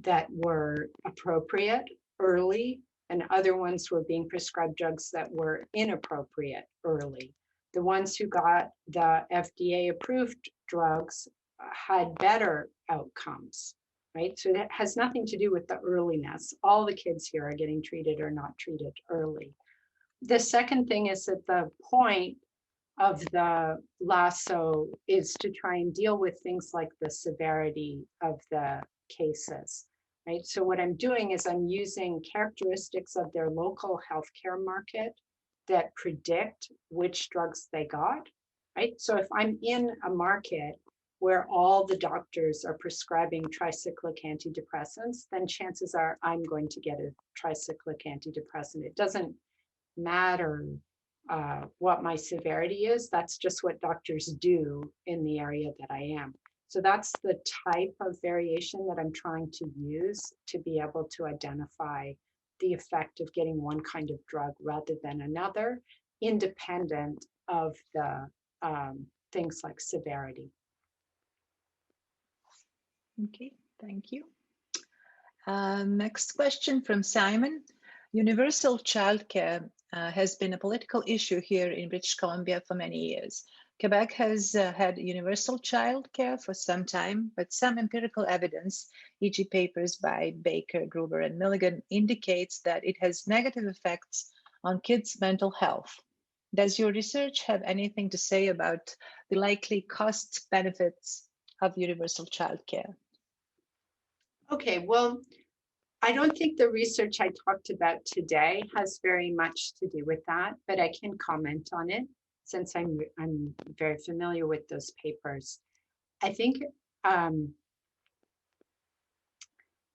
that were appropriate early, and other ones were being prescribed drugs that were inappropriate early. The ones who got the FDA approved drugs had better outcomes, right? So that has nothing to do with the earliness. All the kids here are getting treated or not treated early. The second thing is that the point of the lasso is to try and deal with things like the severity of the cases, right? So what I'm doing is I'm using characteristics of their local healthcare market that predict which drugs they got, right? So if I'm in a market where all the doctors are prescribing tricyclic antidepressants, then chances are I'm going to get a tricyclic antidepressant. It doesn't matter what my severity is. That's just what doctors do in the area that I am. So that's the type of variation that I'm trying to use to be able to identify the effect of getting one kind of drug rather than another, independent of the things like severity. Okay, thank you. Next question from Simon. Universal childcare has been a political issue here in British Columbia for many years. Quebec has had universal childcare for some time, but some empirical evidence, e.g. papers by Baker, Gruber, and Milligan, indicates that it has negative effects on kids' mental health. Does your research have anything to say about the likely cost benefits of universal childcare? Okay, well, I don't think the research I talked about today has very much to do with that, but I can comment on it since I'm very familiar with those papers. I think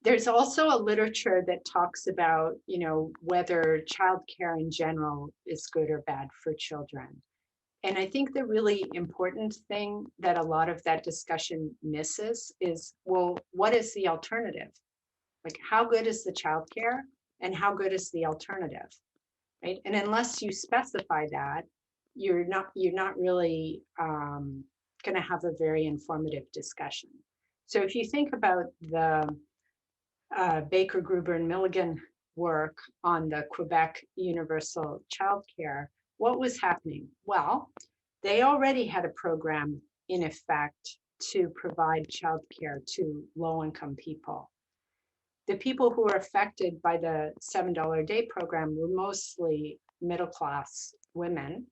there's also a literature that talks about, you know, whether childcare in general is good or bad for children. And I think the really important thing that a lot of that discussion misses is, well, what is the alternative? Like, how good is the childcare and how good is the alternative, right? And unless you specify that, you're not really going to have a very informative discussion. So if you think about the Baker, Gruber, and Milligan work on the Quebec universal childcare, what was happening? Well, they already had a program in effect to provide childcare to low-income people. The people who were affected by the $7 a day program were mostly middle-class women.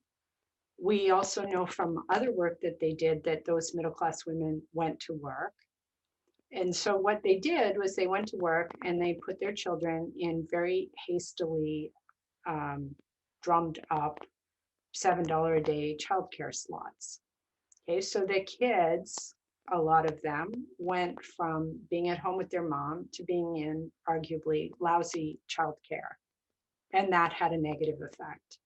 We also know from other work that they did that those middle-class women went to work. And so what they did was they went to work and they put their children in very hastily drummed up $7 a day childcare slots. Okay, so the kids, a lot of them, went from being at home with their mom to being in arguably lousy childcare. And that had a negative effect.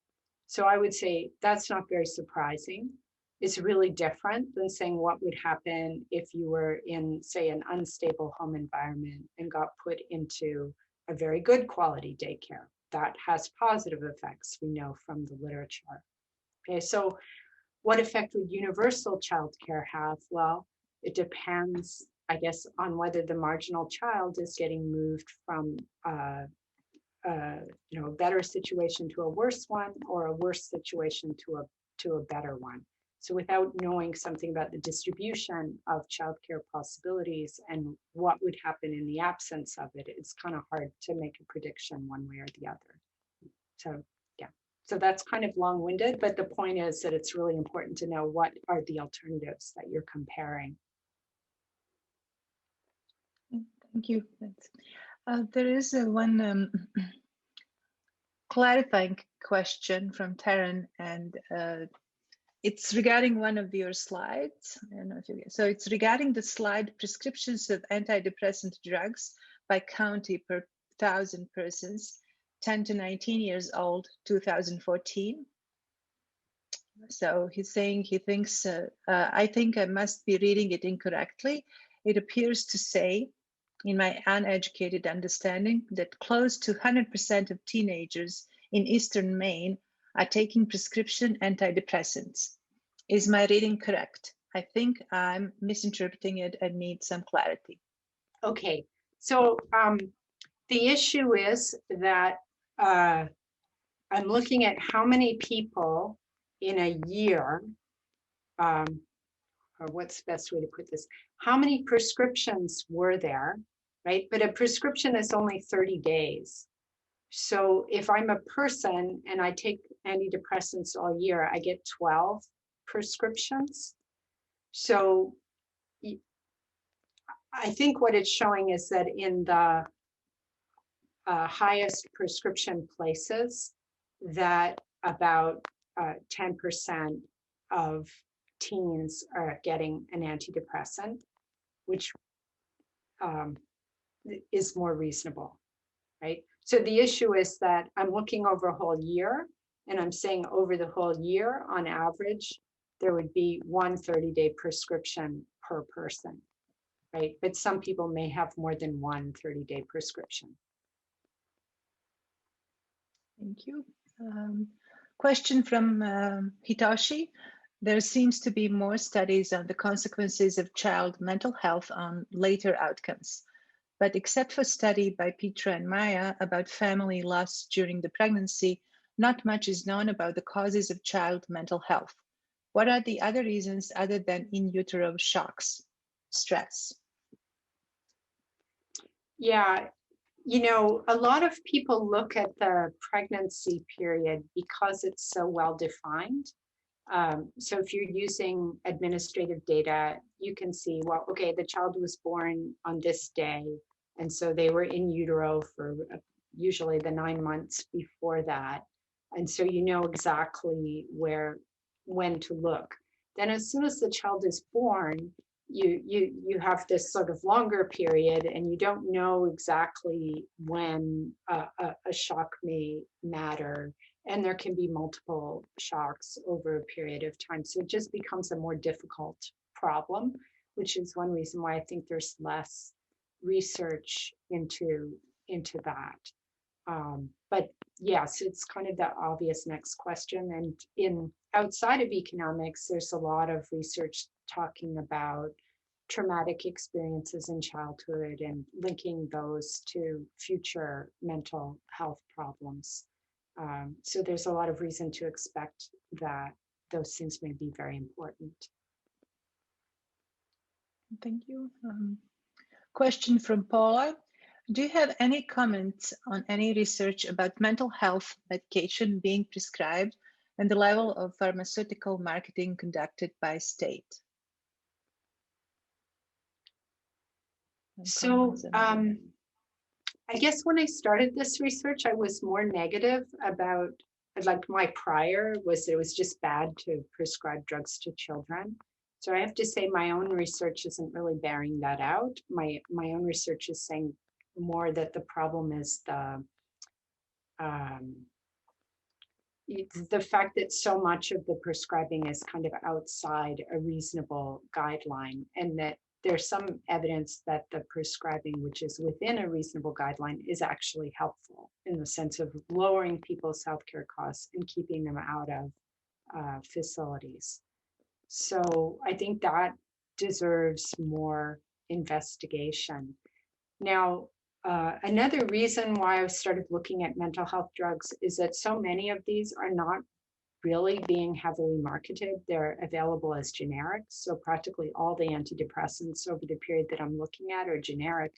So I would say that's not very surprising. It's really different than saying what would happen if you were in, say, an unstable home environment and got put into a very good quality daycare. That has positive effects, we know from the literature. Okay, so what effect would universal childcare have? Well, it depends, I guess, on whether the marginal child is getting moved from a better situation to a worse one, or a worse situation to a better one. So without knowing something about the distribution of childcare possibilities and what would happen in the absence of it, it's kind of hard to make a prediction one way or the other. So yeah, so that's kind of long-winded, but the point is that it's really important to know what are the alternatives that you're comparing. Thank you. There is one clarifying question from Taryn, and It's regarding one of your slides. I don't know if you get, so it's regarding the slide prescriptions of antidepressant drugs by county per 1,000 persons, 10 to 19 years old, 2014. So he's saying he thinks, I think I must be reading it incorrectly. It appears to say, in my uneducated understanding, that close to 100% of teenagers in Eastern Maine are taking prescription antidepressants. Is my reading correct? I think I'm misinterpreting it and need some clarity. Okay, so the issue is that I'm looking at how many people in a year, or what's the best way to put this? How many prescriptions were there, right? But a prescription is only 30 days. So if I'm a person and I take antidepressants all year, I get 12 prescriptions. So I think what it's showing is that in the highest prescription places, that about 10% of teens are getting an antidepressant, which is more reasonable, right? So the issue is that I'm looking over a whole year, and I'm saying over the whole year, on average, there would be one 30-day prescription per person, right? But some people may have more than one 30-day prescription. Thank you. Question from Hitoshi. There seems to be more studies on the consequences of child mental health on later outcomes. But except for study by Petra and Maya about family loss during the pregnancy, not much is known about the causes of child mental health. What are the other reasons other than in utero shocks, stress? Yeah, you know, a lot of people look at the pregnancy period because it's so well defined. So if you're using administrative data, you can see, well, okay, the child was born on this day, and so they were in utero for usually the 9 months before that. And so you know exactly when to look. Then as soon as the child is born, you have this sort of longer period, and you don't know exactly when a shock may matter. And there can be multiple shocks over a period of time. So it just becomes a more difficult problem, which is one reason why I think there's less research into that. But yes, it's kind of the obvious next question. And in outside of economics, there's a lot of research talking about traumatic experiences in childhood and linking those to future mental health problems. So there's a lot of reason to expect that those things may be very important. Thank you. Question from Paula. Do you have any comments on any research about mental health medication being prescribed and the level of pharmaceutical marketing conducted by state? So I guess when I started this research, I was more negative about, like my prior was it was just bad to prescribe drugs to children. So I have to say my own research isn't really bearing that out. My own research is saying more that the problem is the fact that so much of the prescribing is kind of outside a reasonable guideline, and that there's some evidence that the prescribing, which is within a reasonable guideline, is actually helpful in the sense of lowering people's healthcare costs and keeping them out of facilities. So I think that deserves more investigation. Now, another reason why I started looking at mental health drugs is that so many of these are not really being heavily marketed. They're available as generics. So practically all the antidepressants over the period that I'm looking at are generic.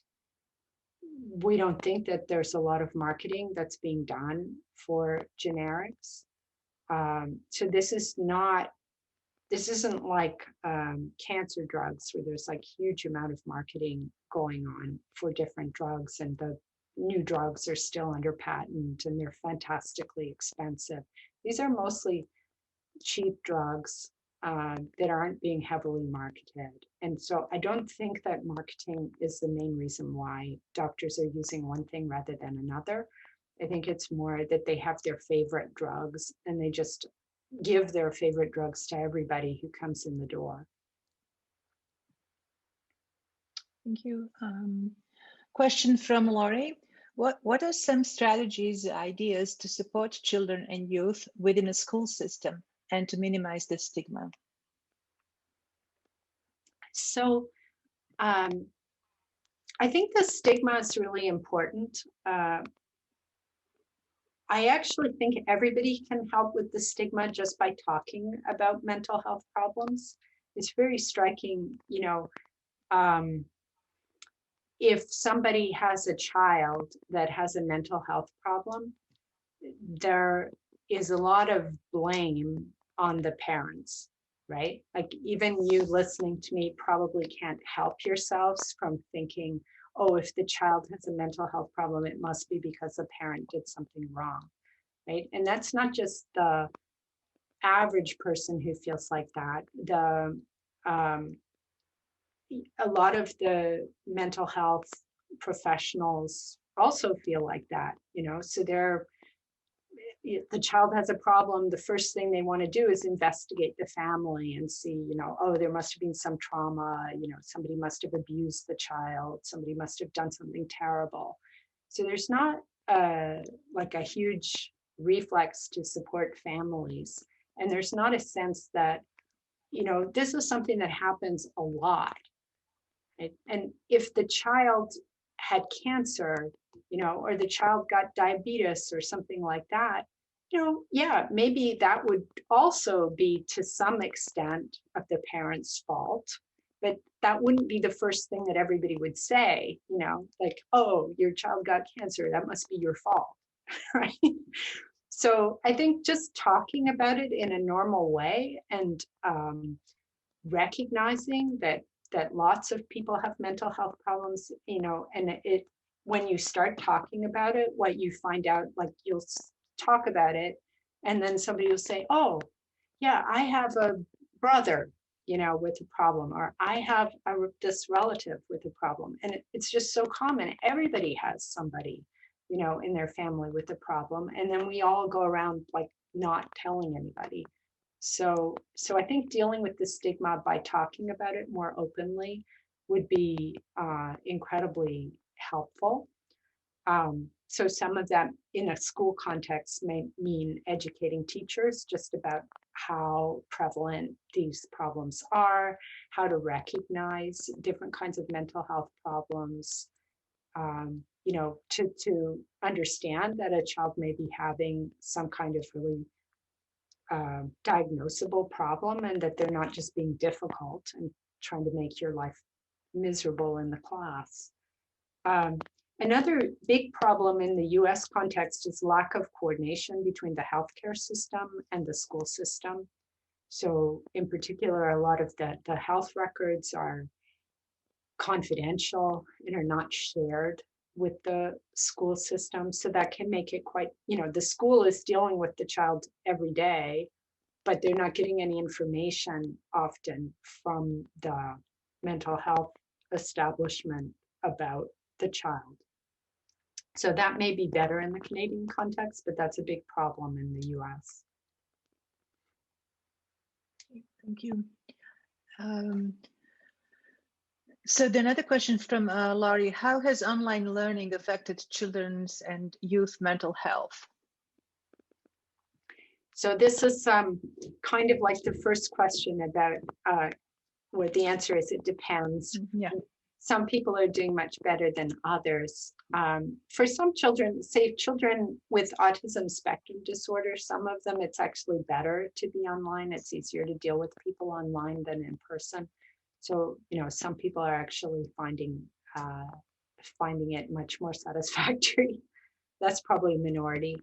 We don't think that there's a lot of marketing that's being done for generics. So this isn't like cancer drugs where there's like huge amount of marketing going on for different drugs, and the new drugs are still under patent and they're fantastically expensive. These are mostly cheap drugs that aren't being heavily marketed. And so I don't think that marketing is the main reason why doctors are using one thing rather than another. I think it's more that they have their favorite drugs and they just give their favorite drugs to everybody who comes in the door. Thank you. Question from Laurie. What are some strategies, ideas to support children and youth within a school system and to minimize the stigma? So I think the stigma is really important. I actually think everybody can help with the stigma just by talking about mental health problems. It's very striking, you know, if somebody has a child that has a mental health problem, there is a lot of blame on the parents, right? Like even you listening to me probably can't help yourselves from thinking, oh, if the child has a mental health problem, it must be because the parent did something wrong, right? And that's not just the average person who feels like that. A lot of the mental health professionals also feel like that, you know, so the child has a problem, the first thing they want to do is investigate the family and see, you know, oh, there must have been some trauma, you know, somebody must have abused the child, somebody must have done something terrible. So there's not like a huge reflex to support families. And there's not a sense that, you know, this is something that happens a lot. Right? And if the child had cancer, you know, or the child got diabetes or something like that, you know, yeah, maybe that would also be to some extent of the parent's fault, but that wouldn't be the first thing that everybody would say, you know, like, oh, your child got cancer, that must be your fault, right? So I think just talking about it in a normal way and recognizing that lots of people have mental health problems, you know, and when you start talking about it, what you find out, like you'll talk about it and then somebody will say, oh yeah, I have a brother, you know, with a problem, or I have this relative with a problem. And it's just so common. Everybody has somebody, you know, in their family with a problem. And then we all go around like not telling anybody. So I think dealing with the stigma by talking about it more openly would be incredibly helpful. So some of that in a school context may mean educating teachers just about how prevalent these problems are, how to recognize different kinds of mental health problems, you know, to understand that a child may be having some kind of really diagnosable problem and that they're not just being difficult and trying to make your life miserable in the class. Another big problem in the US context is lack of coordination between the healthcare system and the school system. So in particular, a lot of the health records are confidential and are not shared with the school system. So that can make it quite, you know, the school is dealing with the child every day, but they're not getting any information often from the mental health establishment about the child. So that may be better in the Canadian context, but that's a big problem in the US. Thank you. So another question from Laurie, how has online learning affected children's and youth mental health? So this is kind of like the first question about where the answer is it depends. Yeah. Some people are doing much better than others. For some children, say children with autism spectrum disorder, some of them it's actually better to be online. It's easier to deal with people online than in person. So, you know, some people are actually finding it much more satisfactory. That's probably a minority.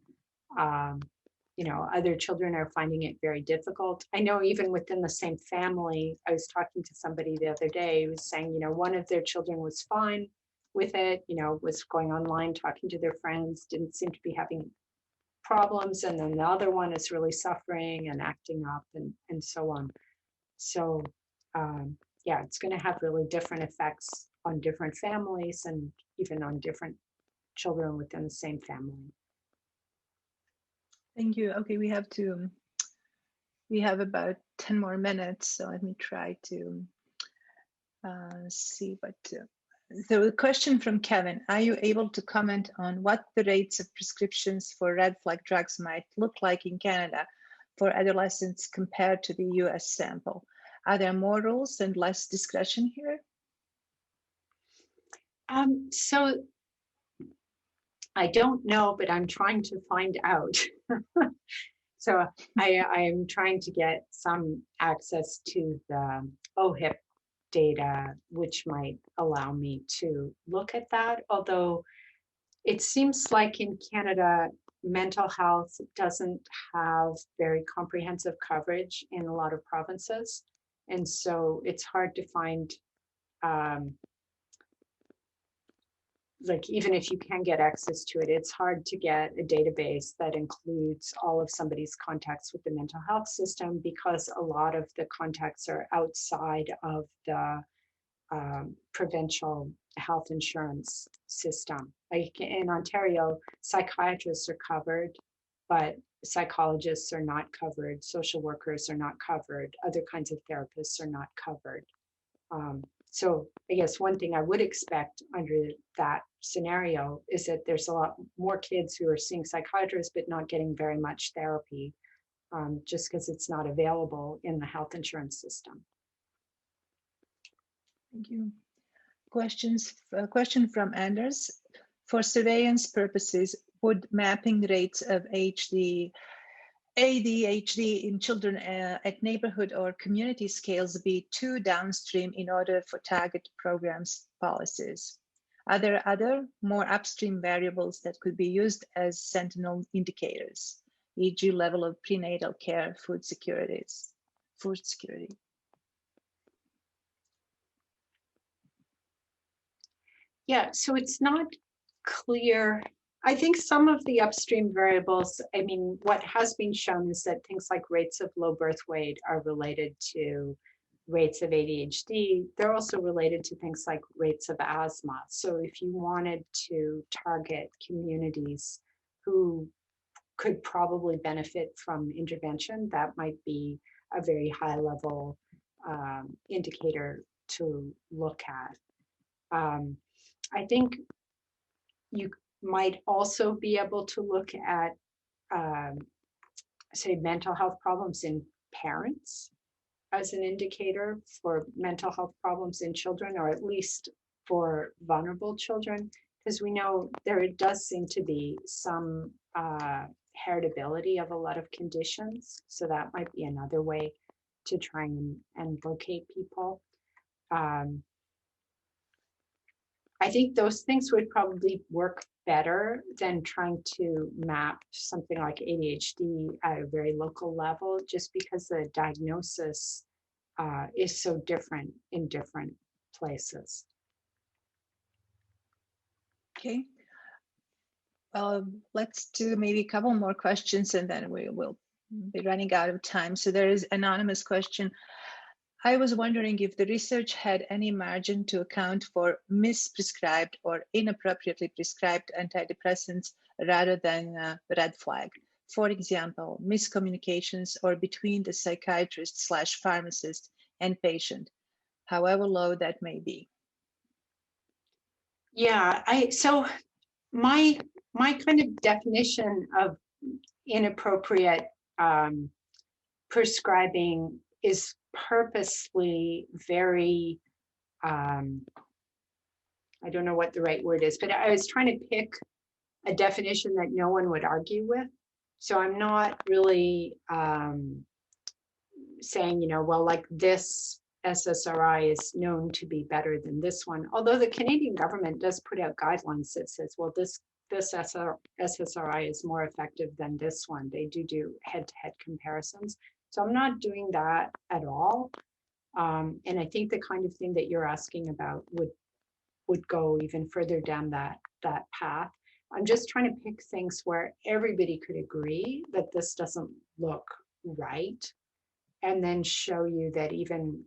You know, other children are finding it very difficult. I know even within the same family, I was talking to somebody the other day who was saying, you know, one of their children was fine with it, you know, was going online, talking to their friends, didn't seem to be having problems. And then the other one is really suffering and acting up and so on. So yeah, it's going to have really different effects on different families and even on different children within the same family. Thank you. Okay, we have about 10 more minutes, so let me try to see what. So a question from Kevin: are you able to comment on what the rates of prescriptions for red flag drugs might look like in Canada for adolescents compared to the US sample? Are there more rules and less discretion here? So I don't know, but I'm trying to find out. So I'm trying to get some access to the OHIP data, which might allow me to look at that. Although it seems like in Canada, mental health doesn't have very comprehensive coverage in a lot of provinces. And so it's hard to find, like, even if you can get access to it, it's hard to get a database that includes all of somebody's contacts with the mental health system, because a lot of the contacts are outside of the provincial health insurance system. Like in Ontario, psychiatrists are covered, but psychologists are not covered, social workers are not covered, other kinds of therapists are not covered. So I guess one thing I would expect under that scenario is that there's a lot more kids who are seeing psychiatrists but not getting very much therapy, just because it's not available in the health insurance system. Thank you. Question from Anders. For surveillance purposes, would mapping rates of ADHD in children at neighborhood or community scales be too downstream in order for target programs policies? Are there other more upstream variables that could be used as sentinel indicators, e.g. level of prenatal care, food security? Yeah, so it's not clear. I think some of the upstream variables, I mean, what has been shown is that things like rates of low birth weight are related to rates of ADHD. They're also related to things like rates of asthma. So if you wanted to target communities who could probably benefit from intervention, that might be a very high level indicator to look at. I think you might also be able to look at, say, mental health problems in parents as an indicator for mental health problems in children, or at least for vulnerable children, because we know there does seem to be some heritability of a lot of conditions. So that might be another way to try and locate people. I think those things would probably work better than trying to map something like ADHD at a very local level, just because the diagnosis is so different in different places. Okay. Let's do maybe a couple more questions and then we will be running out of time. So there is an anonymous question. I was wondering if the research had any margin to account for misprescribed or inappropriately prescribed antidepressants rather than red flag. For example, miscommunications or between the psychiatrist/pharmacist and patient, however low that may be. Yeah, so my kind of definition of inappropriate prescribing is purposely very, I don't know what the right word is, but I was trying to pick a definition that no one would argue with. So I'm not really saying, you know, well, like this SSRI is known to be better than this one. Although the Canadian government does put out guidelines that says, well, this SSRI is more effective than this one. They do head-to-head comparisons. So I'm not doing that at all. And I think the kind of thing that you're asking about would go even further down that path. I'm just trying to pick things where everybody could agree that this doesn't look right. and then show you that even,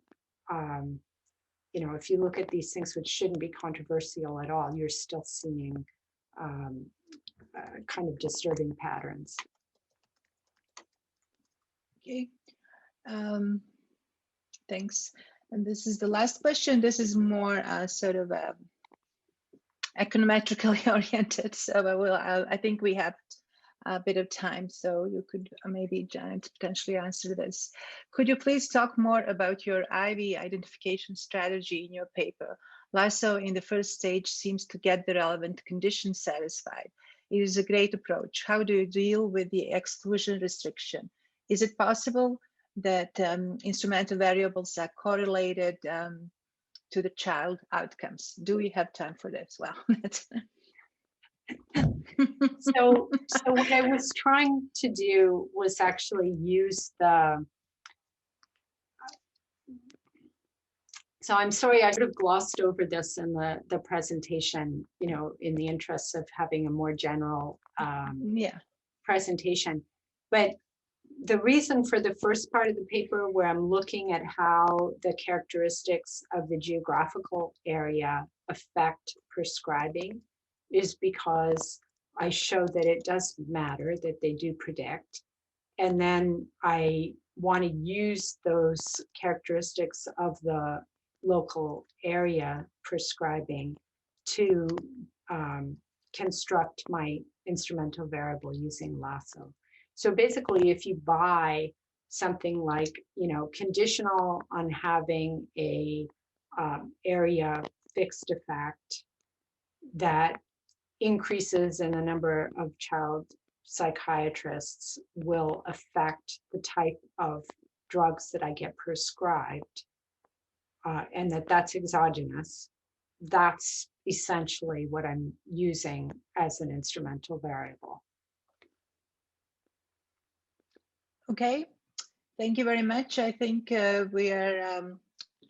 you know, if you look at these things which shouldn't be controversial at all, you're still seeing kind of disturbing patterns. Okay, thanks. And this is the last question. This is more sort of econometrically oriented. So I think we have a bit of time, so you could maybe, Janet, potentially answer this. Could you please talk more about your IV identification strategy in your paper? Lasso in the first stage seems to get the relevant conditions satisfied. It is a great approach. How do you deal with the exclusion restriction? Is it possible that instrumental variables are correlated to the child outcomes? Do we have time for this? Well, that's so what I was trying to do was actually use the, so I'm sorry, I sort of glossed over this in the presentation, you know, in the interest of having a more general presentation. But the reason for the first part of the paper, where I'm looking at how the characteristics of the geographical area affect prescribing, is because I show that it does matter, that they do predict. And then I want to use those characteristics of the local area prescribing to construct my instrumental variable using Lasso. So basically, if you buy something like, you know, conditional on having a area fixed effect that increases in the number of child psychiatrists will affect the type of drugs that I get prescribed, and that's exogenous, that's essentially what I'm using as an instrumental variable. Okay, thank you very much. I think we are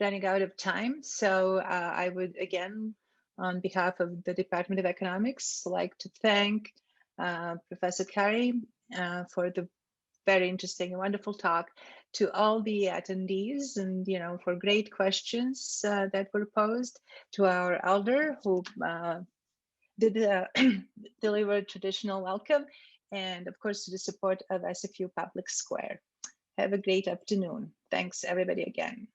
running out of time. So I would, again, on behalf of the Department of Economics, like to thank Professor Currie for the very interesting and wonderful talk, to all the attendees, and, you know, for great questions that were posed, to our elder who did deliver traditional welcome, and of course to the support of SFU Public Square. Have a great afternoon. Thanks everybody again.